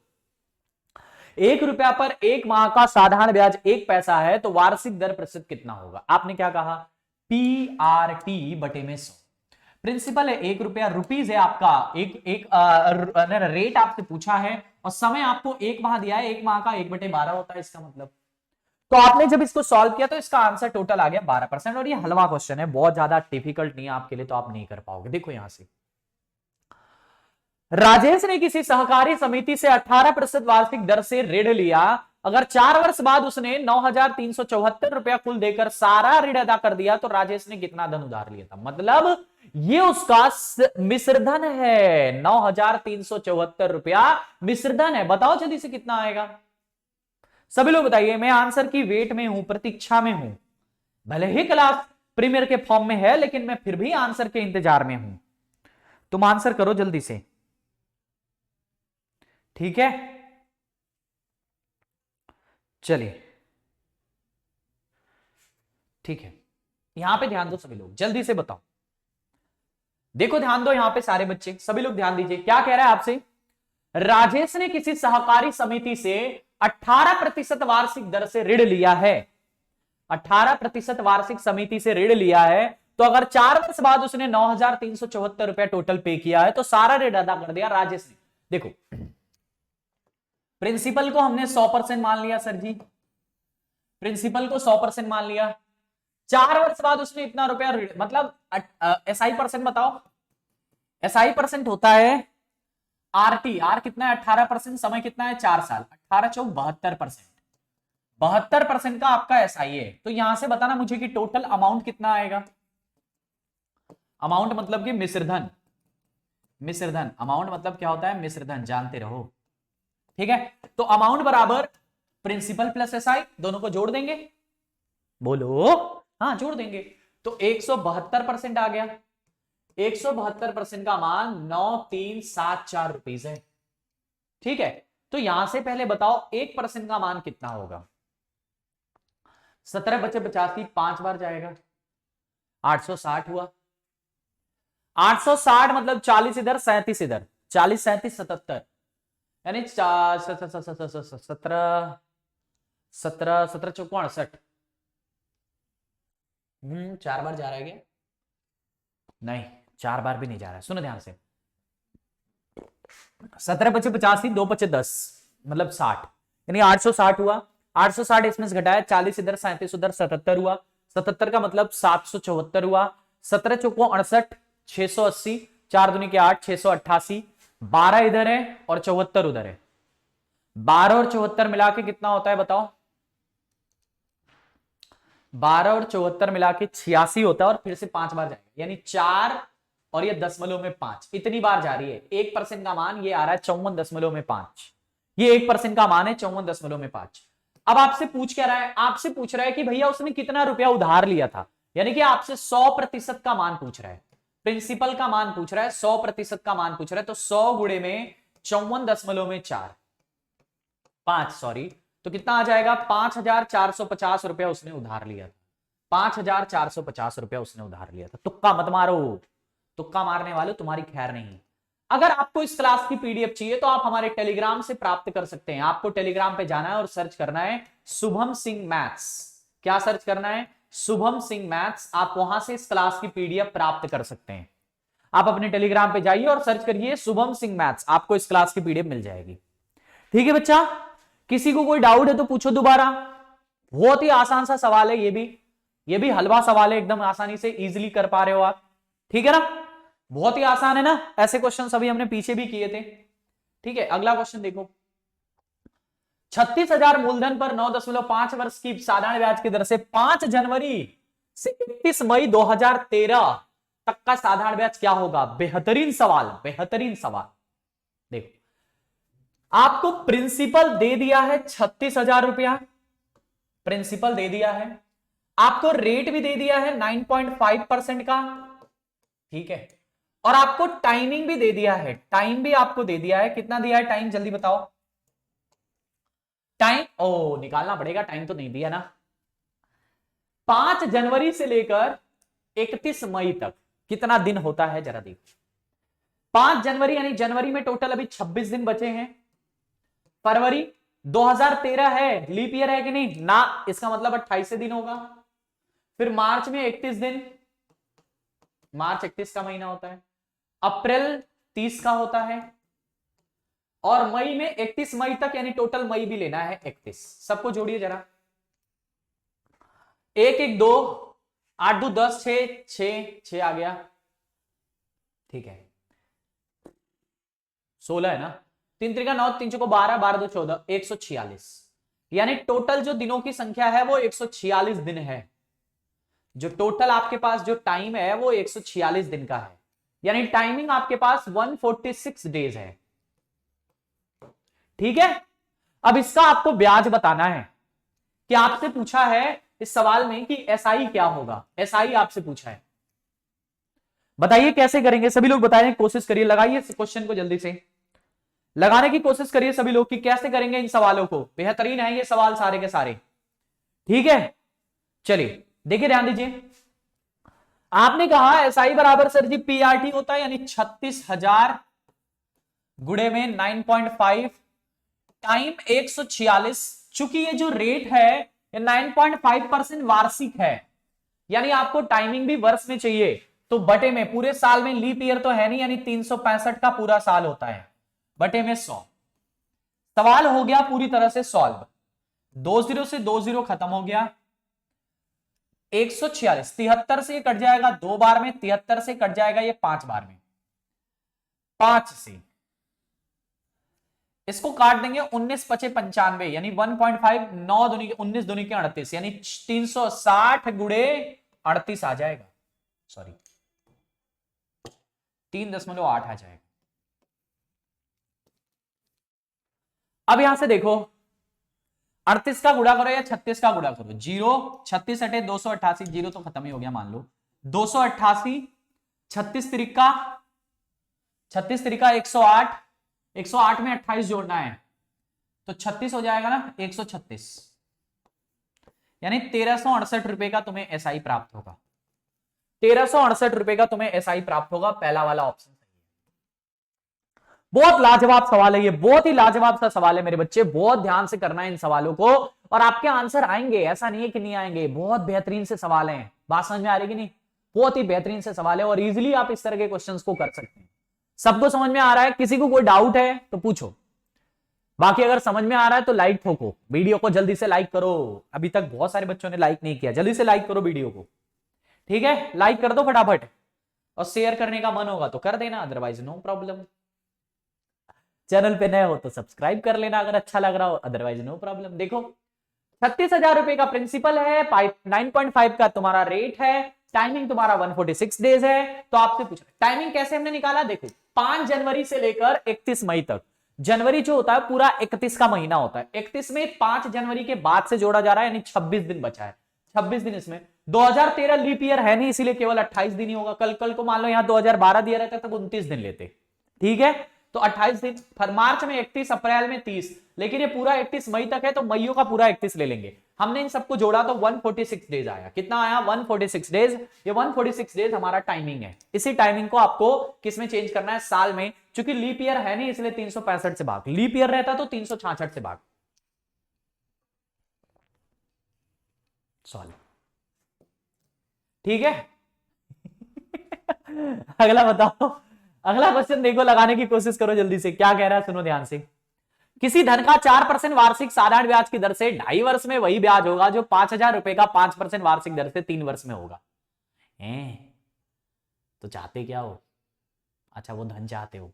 ₹1 पर 1 माह का साधारण ब्याज 1 पैसा है तो वार्षिक दर प्रतिशत कितना होगा? आपने क्या कहा? PRT बटे में 100। प्रिंसिपल है ₹1, रुपीज है आपका, रेट आपसे पूछा है और समय आपको 1 माह दिया है, 1 माह का 1/12 होता है इसका मतलब। तो आपने जब इसको सॉल्व किया तो इसका आंसर टोटल आ गया 12%। और ये हलवा क्वेश्चन है, बहुत ज्यादा डिफिकल्ट नहीं है आपके लिए, तो आप नहीं कर पाओगे। देखो यहां से, राजेश ने किसी सहकारी समिति से 18% वार्षिक दर से ऋण लिया। अगर 4 वर्ष बाद उसने 9,374 रुपया कुल देकर सारा ऋण अदा कर दिया तो राजेश ने कितना धन उधार लिया था? मतलब ये उसका मिश्रधन है, 9,374 रुपया मिश्रधन है। बताओ जल्दी से कितना आएगा? सभी लोग बताइए। मैं आंसर की वेट में हूं, प्रतीक्षा में हूं, भले ही क्लास प्रीमियर के फॉर्म में है लेकिन मैं फिर भी आंसर के इंतजार में हूं। तुम आंसर करो जल्दी से, ठीक है? चलिए ठीक है, यहां पे ध्यान दो सभी लोग, जल्दी से बताओ। देखो ध्यान दो यहां पे सारे बच्चे, सभी लोग ध्यान दीजिए। क्या कह रहा है आपसे? राजेश ने किसी सहकारी समिति से 18% वार्षिक दर से ऋण लिया है। 18% वार्षिक समिति से ऋण लिया है तो अगर 4 वर्ष बाद उसने 9,374 रुपया टोटल पे किया है तो सारा ऋण अदा कर दिया राजेश ने। देखो प्रिंसिपल को हमने 100% मान लिया सर जी, प्रिंसिपल को 100% मान लिया। 4 वर्ष बाद उसने इतना रुपया, मतलब SI परसेंट बताओ। SI परसेंट होता है RT, R कितना है? 18%, समय कितना है? 4 साल, 18 चौक 72%। 72% का आपका SI है। तो यहां से बताना मुझे कि टोटल अमाउंट कितना आएगा। अमाउंट मतलब कि मिश्रधन, मिश्रधन अमाउंट मतलब क्या होता है? मिश्रधन, जानते रहो, ठीक है? तो अमाउंट बराबर प्रिंसिपल प्लस SI, दोनों को जोड़ देंगे, बोलो हाँ जोड़ देंगे, तो 172% आ गया। 172% का मान 9,374 रुपीज है, ठीक है? तो यहां से पहले बताओ 1% का मान कितना होगा? 17 बचे 85, 5 बार जाएगा, 860 हुआ। 860 मतलब 40 इधर 37 इधर, 40 37 77, यानी 17 17 17 चौक 68। 4 बार जा रहा है क्या? नहीं, 4 बार भी नहीं जा रहा है। सुनो ध्यान से, 17 बचे 85, 2 बचे 10, मतलब 60, यानी 860 हुआ। 860 इसमें से घटाया, 40 इधर 37 उधर, 77 हुआ। 77 का मतलब 774 हुआ। 17 चौको 68, 680, 4 दूनी के 8, 688, 12 इधर है और 74 उधर है। 12 और 74 मिला के कितना होता है बताओ? 12 और 74 मिला के 86 होता है और फिर से 5 बार जाएगा, यानी 4 और ये 0.5 इतनी बार जा रही है। 1% का मान ये आ रहा है 54.5, ये 1% का मान है 54.5। अब आपसे पूछ क्या रहा है? आपसे पूछ रहा है कि भैया उसने कितना रुपया उधार लिया था, यानी कि आपसे 100% का मान पूछ रहा है, प्रिंसिपल का मान पूछ रहा है, 100% का मान पूछ रहा है। तो 100 गुणे में 54.4 5 सॉरी, तो कितना आ जाएगा? 5,450 रुपया उसने उधार लिया था। 5,450 रुपया उसने उधार लिया था। तुक्का मत मारो, तुक्का मारने वाले तुम्हारी खैर नहीं। अगर आपको इस क्लास की PDF चाहिए तो आप हमारे टेलीग्राम से प्राप्त कर सकते हैं। आपको टेलीग्राम पे जाना है और सर्च करना है शुभम सिंह मैथ्स। क्या सर्च करना है? शुभम सिंह मैथ्स। आप वहां से इस क्लास की PDF प्राप्त कर सकते हैं। आप अपने टेलीग्राम पे जाइए और सर्च करिए शुभम सिंह मैथ्स, आपको इस क्लास की PDF मिल जाएगी। ठीक है बच्चा, किसी को कोई डाउट है तो पूछो दोबारा। बहुत ही आसान सा सवाल है, ये भी हलवा सवाल है, एकदम आसानी से इजीली कर पा रहे हो आप। ठीक है ना? बहुत ही आसान है ना? ऐसे क्वेश्चन सभी हमने पीछे भी किए थे। ठीक है, अगला क्वेश्चन देखो। 36,000 मूलधन पर 9.5 वर्ष की साधारण ब्याज की दर से 5 जनवरी से 31 मई 2013 तक का साधारण ब्याज क्या होगा? बेहतरीन सवाल, बेहतरीन सवाल। देखो, आपको प्रिंसिपल दे दिया है 36,000 रुपया, प्रिंसिपल दे दिया है, आपको रेट भी दे दिया है 9.5% का, ठीक है, और आपको टाइमिंग भी दे दिया है, टाइम भी आपको दे दिया है। कितना दिया है टाइम? जल्दी बताओ टाइम। ओ निकालना पड़ेगा, टाइम तो नहीं दिया ना। 5 जनवरी से लेकर 31 मई तक कितना दिन होता है जरा देखो। 5 जनवरी यानी जनवरी में टोटल अभी 26 दिन बचे हैं, फरवरी 2013 है, लीप ईयर है कि नहीं ना, इसका मतलब 28 दिन होगा। फिर मार्च में 31 दिन, मार्च 31 का महीना होता है। अप्रैल 30 का होता है, और मई में 31 मई तक, यानी टोटल मई भी लेना है 31। सबको जोड़िए जरा, 1 1 2 8 2 10 6 6 6 आ गया, ठीक है। 16 है ना, 3 त्रिका 9, 3 चौको 12, 12 2 14, 146, यानी टोटल जो दिनों की संख्या है वो 146 दिन है। जो टोटल आपके पास जो टाइम है वो 146 दिन का है, यानी टाइमिंग आपके पास 146 डेज है, ठीक है। अब इसका आपको ब्याज बताना है कि आपसे पूछा है इस सवाल में कि एसआई क्या होगा, एसआई आपसे पूछा है। बताइए कैसे करेंगे, सभी लोग बताएं, कोशिश करिए, लगाइए इस क्वेश्चन को जल्दी से लगाने की कोशिश करिए सभी लोग कि कैसे करेंगे इन सवालों को। बेहतरीन है ये सवाल सारे के सारे, ठीक है। चलिए देखिए, ध्यान दीजिए। आपने कहा एसआई बराबर सर जी पीआरटी होता है, यानी 36,000 गुणे में 9.5 टाइम 146। चूंकि ये जो रेट है ये 9.5% वार्षिक है, यानी आपको टाइमिंग भी वर्ष में चाहिए, तो बटे में, पूरे साल में लीप ईयर तो है नहीं, यानी 365 का पूरा साल होता है, बटे में 100। सवाल हो गया पूरी तरह से सॉल्व। 20 से 20 खत्म हो गया, 146 73 से कट जाएगा 2 बार में, 73 से कट जाएगा ये 5 बार में, 5 से इसको काट देंगे 19 पचे 95, यानी 1.5, 9 दूनी 19 दूनी के 38, यानी 360 गुणे 38 आ जाएगा, सॉरी 3.8 आ जाएगा। अब यहां से देखो, 38 का गुणा करो या 36 का गुणा करो, 0 36 हटे 288, 0 तो खत्म ही हो गया मान लो, 288, 36 तिरिका 108, 108 में 28 जोड़ना है तो 36 हो जाएगा ना, 136, यानी 1368 रुपए का तुम्हें एसआई प्राप्त होगा, 1368 रुपए का तुम्हें एसआई प्राप्त होगा। पहला वाला ऑप्शन सही है। बहुत लाजवाब सवाल है ये, बहुत ही लाजवाब सा सवाल है मेरे बच्चे, बहुत ध्यान से करना है इन सवालों को और आपके आंसर आएंगे, ऐसा नहीं है कि नहीं आएंगे। बहुत बेहतरीन से सवाल हैं, बात समझ में आ रही कि नहीं, बहुत ही बेहतरीन से सवाल है और इजीली आप इस तरह के क्वेश्चंस को कर सकते हैं। सबको समझ में आ रहा है? किसी को कोई डाउट है तो पूछो, बाकी अगर समझ में आ रहा है तो लाइक ठोको, वीडियो को जल्दी से लाइक करो। अभी तक बहुत सारे बच्चों ने लाइक नहीं किया, जल्दी से लाइक करो वीडियो को, ठीक है, लाइक कर दो फटाफट, और शेयर करने का मन होगा तो कर देना, अदरवाइज नो प्रॉब्लम। चैनल पे नए हो तो सब्सक्राइब कर लेना अगर अच्छा लग रहा हो, अदरवाइज नो प्रॉब्लम। देखो 36,000 रुपए का प्रिंसिपल है, 9.5 का तुम्हारा रेट है, टाइमिंग तुम्हारा 146 डेज है। तो आपसे पूछ रहे टाइमिंग कैसे हमने निकाला, देखो 5 जनवरी से लेकर 31 मई तक। जनवरी जो होता है पूरा 31 का महीना होता है, 31 में 5 जनवरी के बाद से जोड़ा जा रहा है, यानी 26 दिन बचा है, 26 दिन इसमें। 2013 लीप ईयर है नहीं, इसीलिए केवल 28 दिन ही होगा। कल को मान लो यहां 2012 दिया रहता तो 29 दिन लेते, ठीक है, तो 28 दिन। फिर मार्च में 31, अप्रैल में 30, लेकिन ये पूरा 31 मई तक है तो मईयों का पूरा 31 ले लेंगे। हमने इन सबको जोड़ा तो 146 डेज आया। कितना आया? 146 डेज। ये 146 डेज हमारा टाइमिंग है। इसी टाइमिंग को आपको किसमें चेंज करना है? साल में। क्योंकि लीप ईयर है नहीं इसलिए 365 से भाग, लीप ईयर रहता तो 366 से भाग। सॉल्व, ठीक है। अगला बताओ, अगला क्वेश्चन देखो, लगाने की कोशिश करो जल्दी से। क्या कह रहा है सुनो ध्यान से। किसी धन का 4% वार्षिक साधारण ब्याज की दर से 2.5 वर्ष में वही ब्याज होगा जो 5,000 रुपए का 5% वार्षिक दर से 3 वर्ष में होगा। तो चाहते क्या हो? अच्छा, वो धन चाहते हो।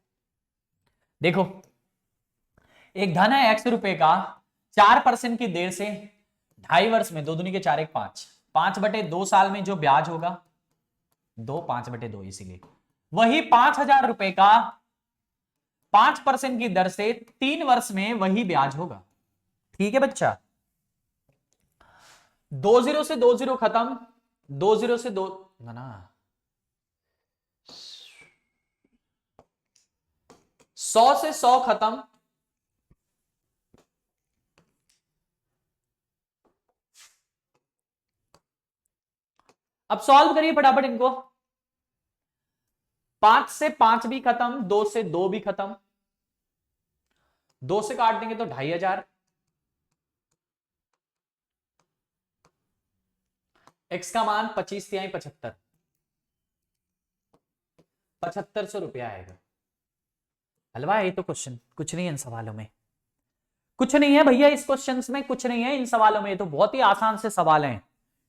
देखो एक धन है x रुपए का, 4% की देर से 2.5 वर्ष में, 2 दूनी के 4 1 5, 5/2 साल में जो ब्याज होगा, 2 5/2, इसीलिए वही 5,000 रुपए का 5% की दर से 3 वर्ष में वही ब्याज होगा। ठीक है बच्चा, 20 से 20 खत्म, 20 से 2 ना 100 से 100 खत्म, अब सॉल्व करिए फटाफट इनको। 5 से 5 भी खत्म, 2 से 2 भी खत्म, 2 से काट देंगे तो 2,500, एक्स का मान 25 तिहाई 75, 7500 रुपया आएगा। हलवा है ये तो क्वेश्चन, कुछ नहीं है इन सवालों में, कुछ नहीं है भैया इस क्वेश्चन में, कुछ नहीं है इन सवालों में, ये तो बहुत ही आसान से सवाल हैं।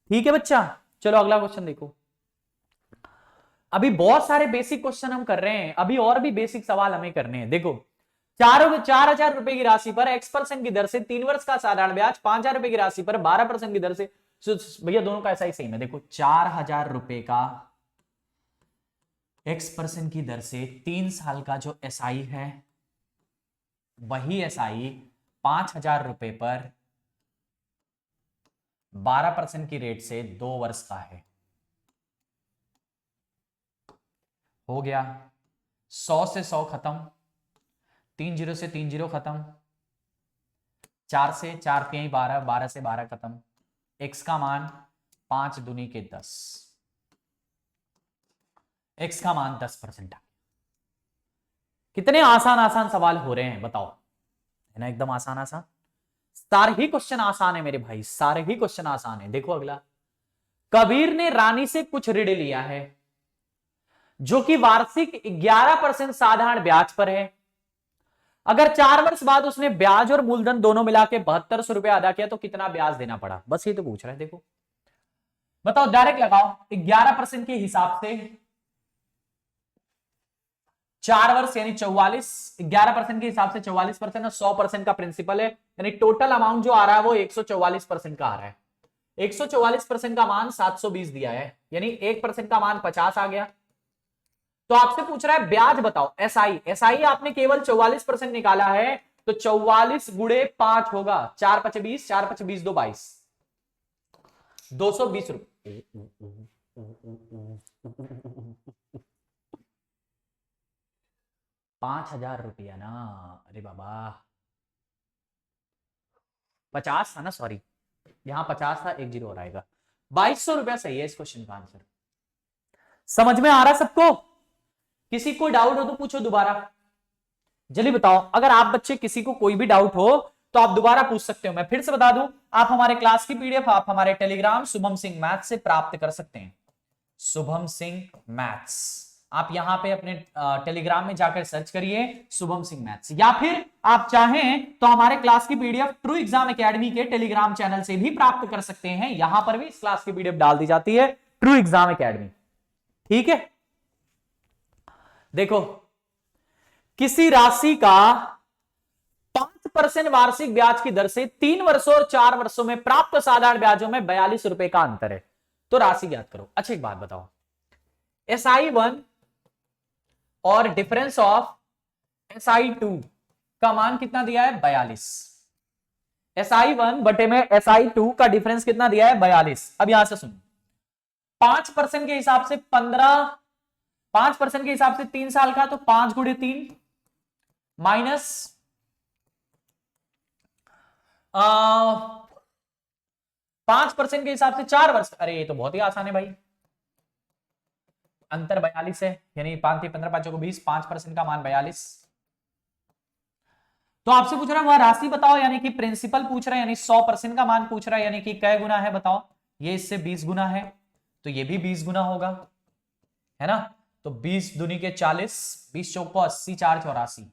ठीक है बच्चा, चलो अगला क्वेश्चन देखो। अभी बहुत सारे बेसिक क्वेश्चन हम कर रहे हैं, अभी और भी बेसिक सवाल हमें करने हैं। देखो 4,000 रुपए की राशि पर x% की दर से 3 वर्ष का साधारण ब्याज, 5,000 रुपए की राशि पर 12% की दर से, भैया दोनों का ऐसा ही सेम है। देखो 4,000 रुपए का x% की दर से 3 साल का जो SI है, वही SI 5,000 रुपए पर 12% की रेट से 2 वर्ष का है। हो गया 100 से 100 खत्म, 3 0 से 3 0 खत्म, 4 से 4 3 12, 12 से 12 खत्म। x का मान 5 दूनी के 10, x का मान 10%। कितने आसान आसान सवाल हो रहे हैं बताओ, है ना एकदम आसान आसान, सारे ही क्वेश्चन आसान है मेरे भाई, सारे ही क्वेश्चन आसान है। देखो अगला, कबीर ने रानी से कुछ ऋण लिया है जो कि वार्षिक 11% साधारण ब्याज पर है। अगर 4 वर्ष बाद उसने ब्याज और मूलधन दोनों मिला के 7200 रुपया अदा किया तो कितना ब्याज देना पड़ा, बस ये तो पूछ रहा है। देखो बताओ, डायरेक्ट लगाओ, 11% के हिसाब से 4 वर्ष यानी 44, 11% के हिसाब से 44% और 100% का प्रिंसिपल है, यानी टोटल अमाउंट जो आ रहा है वो 144% का आ रहा है। 144% का मान 720 दिया है, यानी 1% का मान 50 आ गया। तो आपसे पूछ रहा है ब्याज बताओ, एसआई आपने केवल 44% निकाला है, तो 44 गुणे 5 होगा, 4 5 20, 4 5 20 2 22, 220 रुपए। 5,000 रुपया ना, अरे बाबा 50 था ना, सॉरी यहां 50 था, 1 0 और आएगा, 2200 रुपया सही है इस क्वेश्चन का आंसर। समझ में आ रहा सबको? किसी को डाउट हो तो पूछो दोबारा, जल्दी बताओ। अगर आप बच्चे किसी को कोई भी डाउट हो तो आप दोबारा पूछ सकते हो। मैं फिर से बता दूं, आप हमारे क्लास की पीडीएफ आप हमारे टेलीग्राम शुभम सिंह मैथ्स से प्राप्त कर सकते हैं। शुभम सिंह मैथ्स, आप यहां पे अपने टेलीग्राम में जाकर सर्च करिए शुभम सिंह मैथ्स, या फिर आप चाहें तो हमारे क्लास की पीडीएफ ट्रू एग्जाम एकेडमी के टेलीग्राम चैनल से भी प्राप्त कर सकते हैं। यहां पर भी इस क्लास की पीडीएफ डाल दी जाती है, ट्रू एग्जाम एकेडमी। ठीक है, देखो किसी राशि का 5% वार्षिक ब्याज की दर से 3 वर्षों और 4 वर्षों में प्राप्त साधारण ब्याजों में 42 रुपए का अंतर है, तो राशि ज्ञात करो। अच्छा एक बात बताओ, SI1 और डिफरेंस ऑफ SI2 का मान कितना दिया है, 42। SI1 बटे में SI2 का डिफरेंस कितना दिया है, 42। अब यहां से सुनो, 5% के हिसाब से 15, 5% के हिसाब से 3 साल का, तो 5 गुणे 3 माइनस 5% के हिसाब से 4 वर्ष। अरे ये तो बहुत ही आसान है भाई, अंतर 42 है, यानी 5 3 15 5 20, 5% का मान 42। तो आपसे पूछ रहा है वह राशि बताओ, यानी कि प्रिंसिपल पूछ रहा है, यानी 100% का मान पूछ रहा है, यानी कि कै गुना है बताओ। ये इससे 20 गुना है, तो ये भी 20 गुना होगा, है ना। तो 20 दूनी के 40, 20 चौको 80, 4 84,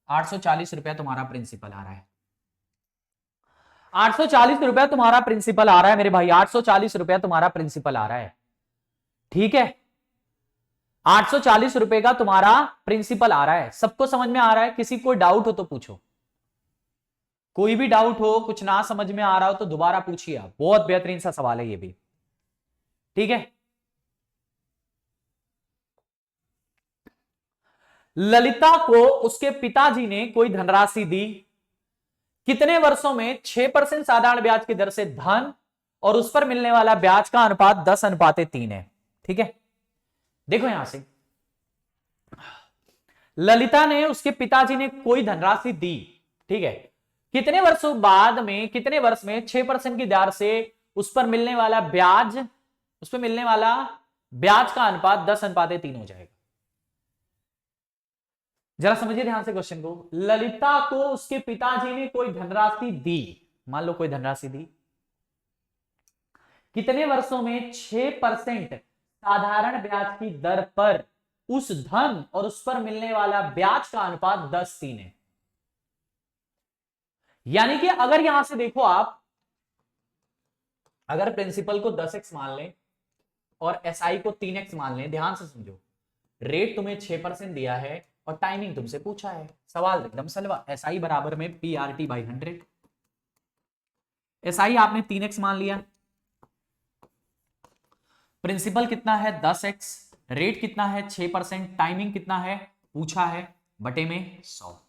840 रुपया तुम्हारा प्रिंसिपल आ रहा है। 840 रुपया तुम्हारा प्रिंसिपल आ रहा है मेरे भाई, 840 रुपया तुम्हारा प्रिंसिपल आ रहा है। ठीक है, 840 रुपए का तुम्हारा प्रिंसिपल आ रहा है। सबको समझ में आ रहा है? किसी को डाउट हो तो पूछो, कोई भी डाउट हो, कुछ ना समझ में आ रहा हो तो दोबारा पूछिए आप, बहुत बेहतरीन सा सवाल है ये भी। ठीक है, ललिता को उसके पिताजी ने कोई धनराशि दी, कितने वर्षों में 6% साधारण ब्याज की दर से धन और उस पर मिलने वाला ब्याज का अनुपात 10:3 है। ठीक है, देखो यहां से ललिता ने, उसके पिताजी ने कोई धनराशि दी, ठीक है, कितने वर्षों बाद में, कितने वर्ष में 6% की दर से उस पर मिलने वाला ब्याज, उस पर मिलने वाला ब्याज का अनुपात 10:3 हो जाएगा। जरा समझिए ध्यान से क्वेश्चन को। ललिता को उसके पिताजी ने कोई धनराशि दी, मान लो कोई धनराशि दी, कितने वर्षों में 6% साधारण ब्याज की दर पर उस धन और उस पर मिलने वाला ब्याज का अनुपात 10:3 है। यानी कि अगर यहां से देखो आप, अगर प्रिंसिपल को 10x मान लें और एसआई को 3x मान लें, ध्यान से समझो, रेट तुम्हें 6% दिया है और टाइमिंग तुमसे पूछा है, सवाल एकदम सलवा, एसआई बराबर में PRT/100। एसआई आपने 3x मान लिया, प्रिंसिपल कितना है 10x, रेट कितना है 6%, टाइमिंग कितना है पूछा है, बटे में 100।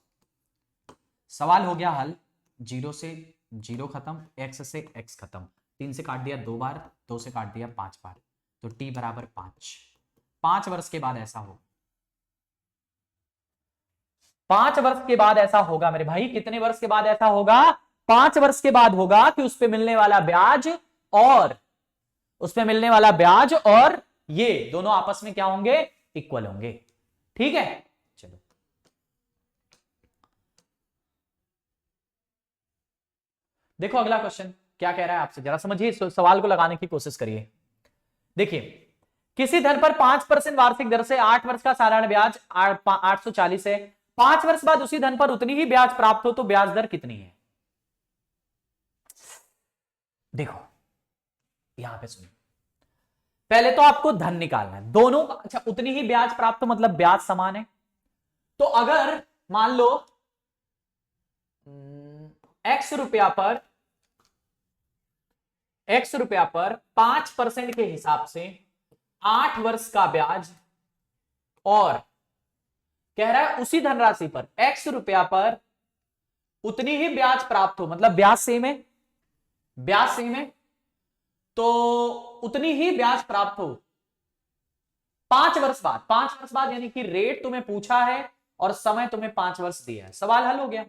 सवाल हो गया हल। 0 से 0 खत्म, x से x खत्म, 3 से काट दिया 2 बार, 2 से काट दिया 5 बार, तो t बराबर 5। 5 वर्ष के बाद ऐसा हो, 5 वर्ष के बाद ऐसा होगा मेरे भाई। कितने वर्ष के बाद ऐसा होगा? 5 वर्ष के बाद होगा कि उस पे मिलने वाला ब्याज और ये दोनों आपस में क्या होंगे? इक्वल होंगे। ठीक है, चलो देखो अगला क्वेश्चन क्या कह रहा है आपसे, जरा समझिए, इस सवाल को लगाने की कोशिश करिए। देखिए, किसी धन पर 5% वार्षिक दर से 8 वर्ष का साधारण ब्याज 840 है। 5 वर्ष बाद उसी धन पर उतनी ही ब्याज प्राप्त हो तो ब्याज दर कितनी है? देखो यहां पे सुनो, पहले तो आपको धन निकालना है दोनों। अच्छा, उतनी ही ब्याज प्राप्त मतलब ब्याज समान है। तो अगर मान लो x रुपया पर 5% के हिसाब से 8 वर्ष का ब्याज, और कह रहा है उसी धनराशि पर x रुपया पर उतनी ही ब्याज प्राप्त हो, मतलब ब्याज सेम है, तो उतनी ही ब्याज प्राप्त हो 5 वर्ष बाद। 5 वर्ष बाद यानी कि रेट तुम्हें पूछा है और समय तुम्हें 5 वर्ष दिया है। सवाल हल हो गया।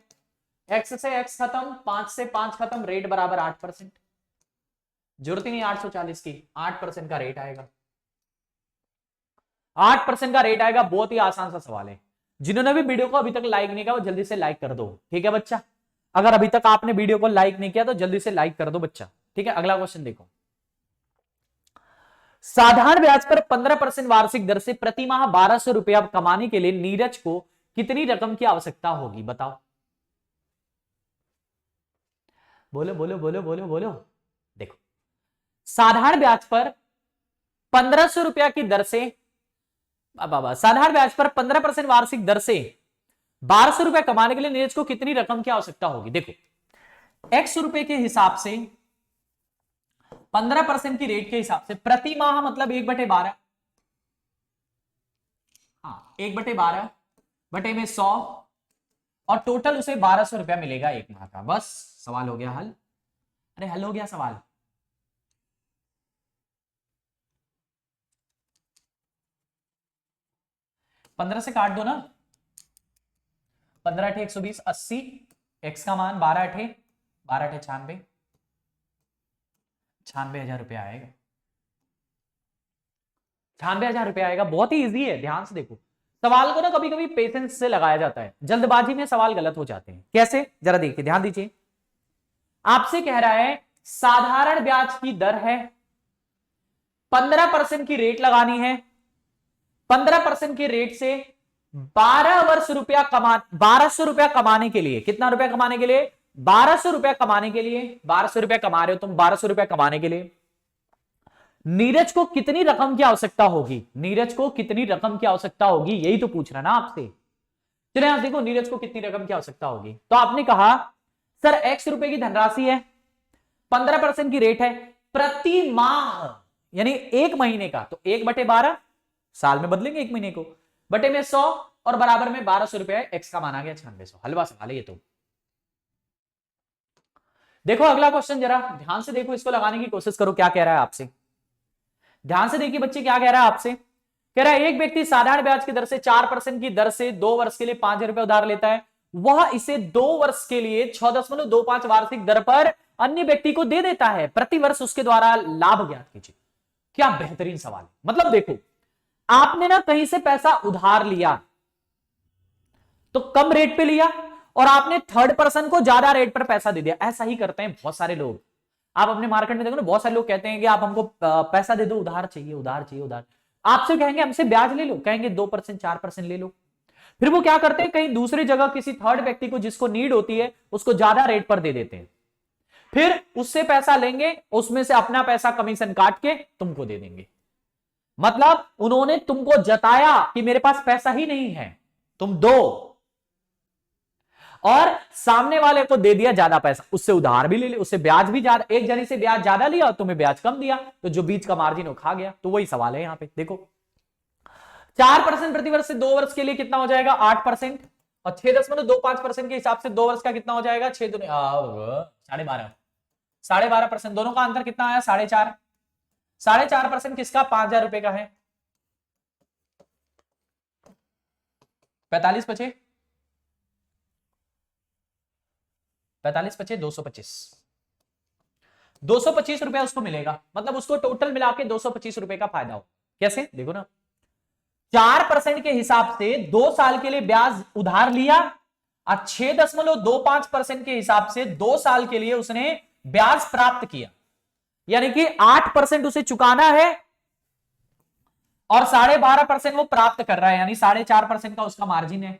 x से x खत्म, 5 से 5 खत्म, रेट बराबर 8%। जरूरत ही नहीं 840 की, 8% का रेट आएगा, 8% का रेट आएगा। बहुत ही आसान सा सवाल है। जिन्होंने भी वीडियो को अभी तक लाइक नहीं किया वो जल्दी से लाइक कर दो, ठीक है बच्चा। अगर अभी तक आपने वीडियो को लाइक नहीं किया तो जल्दी से लाइक कर दो बच्चा, ठीक है। अगला क्वेश्चन देखो, साधारण ब्याज पर 15% वार्षिक दर से प्रति माह 1200 रुपया कमाने के लिए नीरज को कितनी रकम की आवश्यकता होगी? बताओ, बोलो बोलो बोलो बोलो बोलो। देखो, साधारण ब्याज पर 1500 रुपया की दर से, साधारण ब्याज पर 15% वार्षिक दर से 1200 रुपया कमाने के लिए नीरज को कितनी रकम की आवश्यकता होगी? देखो, x रुपए के हिसाब से 15% की रेट के हिसाब से प्रति माह मतलब 1/12, हाँ 1/12 बटे में 100, और टोटल उसे 1200 रुपया मिलेगा एक माह का। बस सवाल हो गया हल। अरे हल हो गया सवाल। पंद्रह से काट दो ना, 15 × 120 80, x का मान 12 × 96, 96,000 रुपया आएगा। 96,000 रुपया आएगा। बहुत ही इजी है, ध्यान से देखो। सवाल को ना कभी कभी पेशेंस से लगाया जाता है, जल्दबाजी में सवाल गलत हो जाते हैं। कैसे? जरा देखिए, ध्यान दीजिए। आपसे कह रहा है साधारण ब्याज की दर है, 15% की रेट लगानी है, 15% के रेट से 1200 रुपया कमाने के लिए, कितना रुपया कमाने के लिए? 1200 रुपया कमाने के लिए, 1200 रुपया कमा रहे हो तुम, 1200 रुपया कमाने के लिए नीरज को कितनी रकम की आवश्यकता होगी? नीरज को कितनी रकम की आवश्यकता होगी, यही तो पूछ रहा ना आपसे। चलिए यहां देखो, नीरज को कितनी रकम की आवश्यकता होगी। तो आपने कहा सर x रुपए की धनराशि है, 15% की रेट है, प्रति माह यानी एक महीने का, तो 1/12, साल में बदलेंगे एक महीने को, बटे में 100, और बराबर में 1200 रुपया, x का माना गया 9600। हलवा सवाल है ये तो। देखो अगला क्वेश्चन, जरा ध्यान से देखो, इसको लगाने की कोशिश करो। क्या कह रहा है आपसे? ध्यान से देखिए बच्चे, क्या कह रहा है आपसे? कह रहा है एक व्यक्ति साधारण ब्याज की दर से 4% की दर से 2 वर्ष के लिए 5,000 रुपए उधार लेता है। वह इसे 2 वर्ष के लिए 6.25 वार्षिक दर पर अन्य व्यक्ति को दे देता है। प्रति वर्ष उसके द्वारा लाभ ज्ञात कीजिए। क्या बेहतरीन सवाल है। मतलब देखो, आपने ना कहीं से पैसा उधार लिया तो कम रेट पे लिया, और आपने थर्ड पर्सन को ज्यादा रेट पर पैसा दे दिया। ऐसा ही करते हैं बहुत सारे लोग। आप अपने मार्केट में देखो ना, बहुत सारे लोग कहते हैं कि आप हमको पैसा दे दो, उधार चाहिए, उधार चाहिए, उधार। आपसे कहेंगे हमसे ब्याज ले लो, कहेंगे 2% 4% ले लो। फिर वो क्या करते हैं, कहीं दूसरी जगह किसी थर्ड व्यक्ति को जिसको नीड होती है उसको ज्यादा रेट पर दे देते हैं, फिर उससे पैसा लेंगे, उसमें से अपना पैसा कमीशन काट के तुमको दे देंगे। मतलब उन्होंने तुमको जताया कि मेरे पास पैसा ही नहीं है, तुम दो, और सामने वाले को दे दिया ज्यादा पैसा, उससे उधार भी ले लिया, उससे ब्याज भी ज्यादा, एक जने से ब्याज ज्यादा लिया और तुम्हें ब्याज कम दिया, तो जो बीच का मार्जिन वो खा गया। तो वही सवाल है यहां पे, देखो 4% प्रति वर्ष से 2 वर्ष के लिए कितना हो जाएगा 8%, और 6.25% के हिसाब से 2 वर्ष का कितना हो जाएगा 12.5%। 12.5% दोनों का अंतर कितना आया 4.5%। 4.5% किसका 5,000 रुपए का है, 45 पचे 45 पचे 225, 225 रुपया उसको मिलेगा, मतलब उसको टोटल मिला के 225 रुपए का फायदा हो। कैसे देखो ना, 4% के हिसाब से 2 साल के लिए ब्याज उधार लिया, और 6.25% के हिसाब से 2 साल के लिए उसने ब्याज प्राप्त किया, यानी कि 8% उसे चुकाना है और 12.5% वो प्राप्त कर रहा है, यानी 4.5% का उसका मार्जिन है,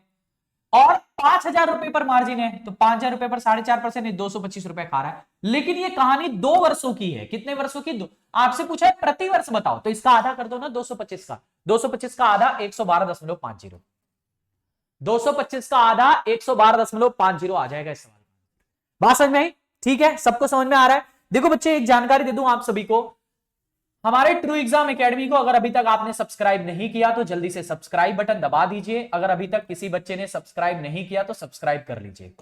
और 5,000 रुपए पर मार्जिन है, तो 5,000 रुपए पर 4.5% 225 रुपए खा रहा है। लेकिन ये कहानी 2 वर्षों की है, कितने वर्षों की, आपसे पूछा है प्रति वर्ष बताओ, तो इसका आधा कर दो ना 225 का, 225 का आधा 112.50, 225 का आधा 112.50 आ जाएगा इस सवाल। बात समझ में आई? ठीक है, सबको समझ में आ रहा है? देखो बच्चे, एक जानकारी दे दूं आप सभी को, हमारे ट्रू एग्जाम एकेडमी को अगर अभी तक आपने सब्सक्राइब नहीं किया तो जल्दी से सब्सक्राइब बटन दबा दीजिए। अगर अभी तक किसी बच्चे ने सब्सक्राइब नहीं किया तो सब्सक्राइब कर लीजिए।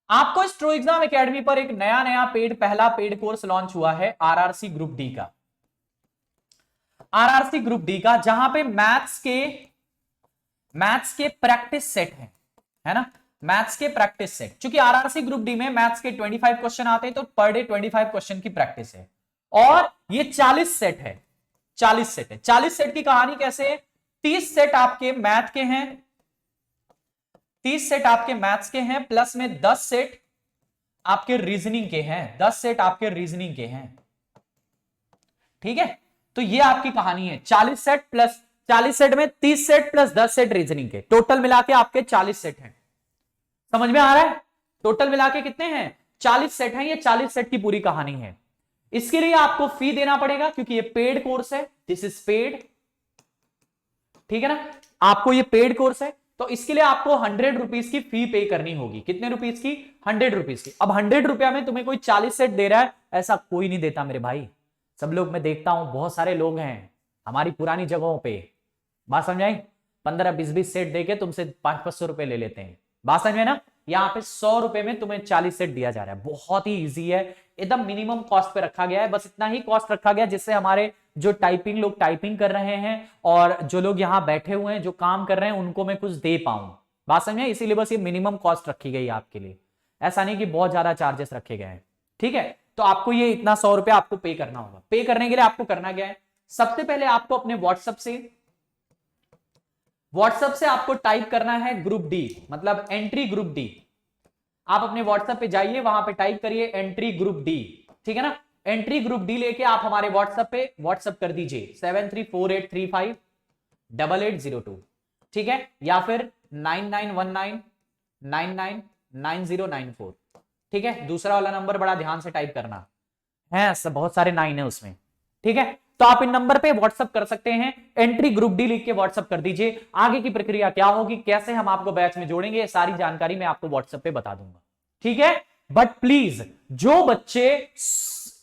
आपको इस ट्रू एग्जाम एकेडमी पर एक नया पहला पेड कोर्स लॉन्च हुआ है आरआरसी ग्रुप डी का, आरआरसी ग्रुप डी का, जहां पे मैथ्स के प्रैक्टिस सेट है ना, मैथ्स के प्रैक्टिस सेट। क्योंकि आरआरसी ग्रुप डी में मैथ्स के 25 क्वेश्चन आते हैं, तो पर डे 25 क्वेश्चन की प्रैक्टिस है, और ये 40 सेट है, 40 सेट है। 40 सेट की कहानी कैसे है, 30 सेट आपके मैथ के हैं, 30 सेट आपके मैथ्स के हैं, प्लस में 10 सेट आपके रीजनिंग के हैं, 10 सेट आपके रीजनिंग के हैं। ठीक है, तो ये आपकी कहानी है, 40 सेट प्लस 40 सेट में 30 सेट प्लस 10 सेट रीजनिंग के, टोटल मिला के आपके 40 सेट हैं। समझ में आ रहा है? टोटल मिला के कितने हैं 40 सेट हैं, ये 40 सेट की पूरी कहानी है। इसके लिए आपको फी देना पड़ेगा, क्योंकि ये पेड कोर्स है, दिस इज पेड, ठीक है ना, आपको ये पेड कोर्स है, तो इसके लिए आपको 100 रुपीज की फी पे करनी होगी। कितने रुपीज की? 100 रुपीज की। अब 100 रुपया में तुम्हें कोई 40 सेट दे रहा है, ऐसा कोई नहीं देता मेरे भाई। सब लोग, मैं देखता हूं बहुत सारे लोग हैं हमारी पुरानी जगहों पे, बात समझाई, 15-20 सेट देके तुमसे 500-500 रुपए ले लेते हैं। बात समझ में ना, यहाँ पे 100 रुपए में तुम्हें 40 सेट दिया जा रहा है। बहुत ही इजी है, एकदम मिनिमम कॉस्ट पे रखा गया है, बस इतना ही कॉस्ट रखा गया जिससे हमारे जो लोग टाइपिंग कर रहे हैं और जो लोग यहाँ बैठे हुए हैं जो काम कर रहे हैं उनको मैं कुछ दे पाऊं। बात समझे, इसीलिए बस ये मिनिमम कॉस्ट रखी गई है आपके लिए, ऐसा नहीं कि बहुत ज्यादा चार्जेस रखे गए हैं। ठीक है, तो आपको ये इतना 100 रुपया आपको पे करना होगा। पे करने के लिए आपको करना क्या है, सबसे पहले आपको अपने व्हाट्सएप से आपको टाइप करना है ग्रुप डी, मतलब एंट्री ग्रुप डी। आप अपने व्हाट्सएप पे जाइए, वहां पे टाइप करिए एंट्री ग्रुप डी, ठीक है ना। एंट्री ग्रुप डी लेके आप हमारे व्हाट्सएप पे व्हाट्सएप कर दीजिए 7348358802, ठीक है, या फिर 9919999094, ठीक है। दूसरा वाला नंबर बड़ा ध्यान से टाइप करना है, सब बहुत सारे 9 है उसमें, ठीक है। तो आप इन नंबर पे व्हाट्सएप कर सकते हैं, एंट्री ग्रुप डी लिख के व्हाट्सएप कर दीजिए। आगे की प्रक्रिया क्या होगी, कैसे हम आपको बैच में जोड़ेंगे, ये सारी जानकारी मैं आपको व्हाट्सएप पे बता दूंगा, ठीक है। बट प्लीज, जो बच्चे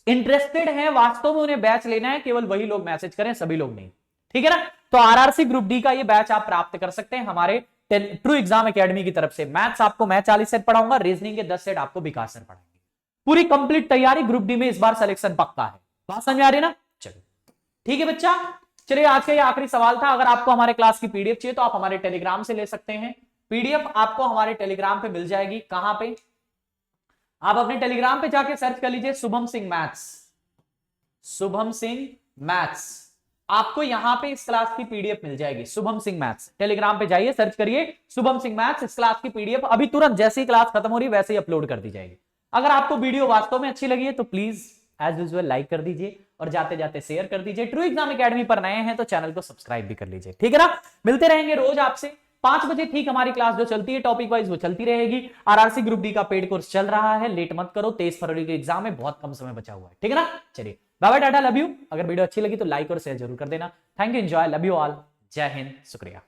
इंटरेस्टेड हैं, वास्तव में उन्हें बैच लेना है, केवल वही लोग मैसेज करें, सभी लोग नहीं, ठीक है ना। तो आरआरसी ग्रुप डी का ये बैच आप प्राप्त कर सकते हैं हमारे ट्रू एग्जाम एकेडमी की तरफ से। मैथ्स आपको मैं 40 सेट पढ़ाऊंगा, रीजनिंग के 10 सेट आपको विकास सर पढ़ाएंगे। पूरी कंप्लीट तैयारी, ग्रुप डी में इस बार सिलेक्शन पक्का है। बात समझ में आ रही है ना? चलो ठीक है बच्चा, चलिए आज का ये आखिरी सवाल था। अगर आपको हमारे क्लास की पीडीएफ चाहिए तो आप हमारे टेलीग्राम से ले सकते हैं। पीडीएफ आपको हमारे टेलीग्राम पे मिल जाएगी। कहां पे? आप अपने टेलीग्राम पे जाके सर्च कर लीजिए शुभम सिंह मैथ्स, शुभम सिंह मैथ्स, आपको यहां पे इस क्लास की पीडीएफ मिल जाएगी। शुभम सिंह मैथ्स, टेलीग्राम पे जाइए, सर्च करिए शुभम सिंह मैथ्स, इस क्लास की पीडीएफ अभी तुरंत जैसे ही क्लास खत्म हो रही है वैसे ही अपलोड कर दी जाएगी। अगर आपको वीडियो वास्तव में अच्छी लगी है तो प्लीज एज यूजुअल लाइक कर दीजिए और जाते जाते शेयर कर दीजिए। ट्रू एग्जाम एकेडमी पर नए हैं तो चैनल को सब्सक्राइब भी कर लीजिए, ठीक है ना। मिलते रहेंगे रोज आपसे 5 बजे ठीक। हमारी क्लास जो चलती है टॉपिक वाइज वो चलती रहेगी। आरआरसी ग्रुप डी का पेड कोर्स चल रहा है, लेट मत करो, 23 फरवरी के एग्जाम में बहुत कम समय बचा हुआ है, ठीक है ना। चलिए bye bye, tata, love you. अगर वीडियो अच्छी लगी तो लाइक और शेयर जरूर कर देना। Thank you, enjoy, love you all, जय हिंद, शुक्रिया।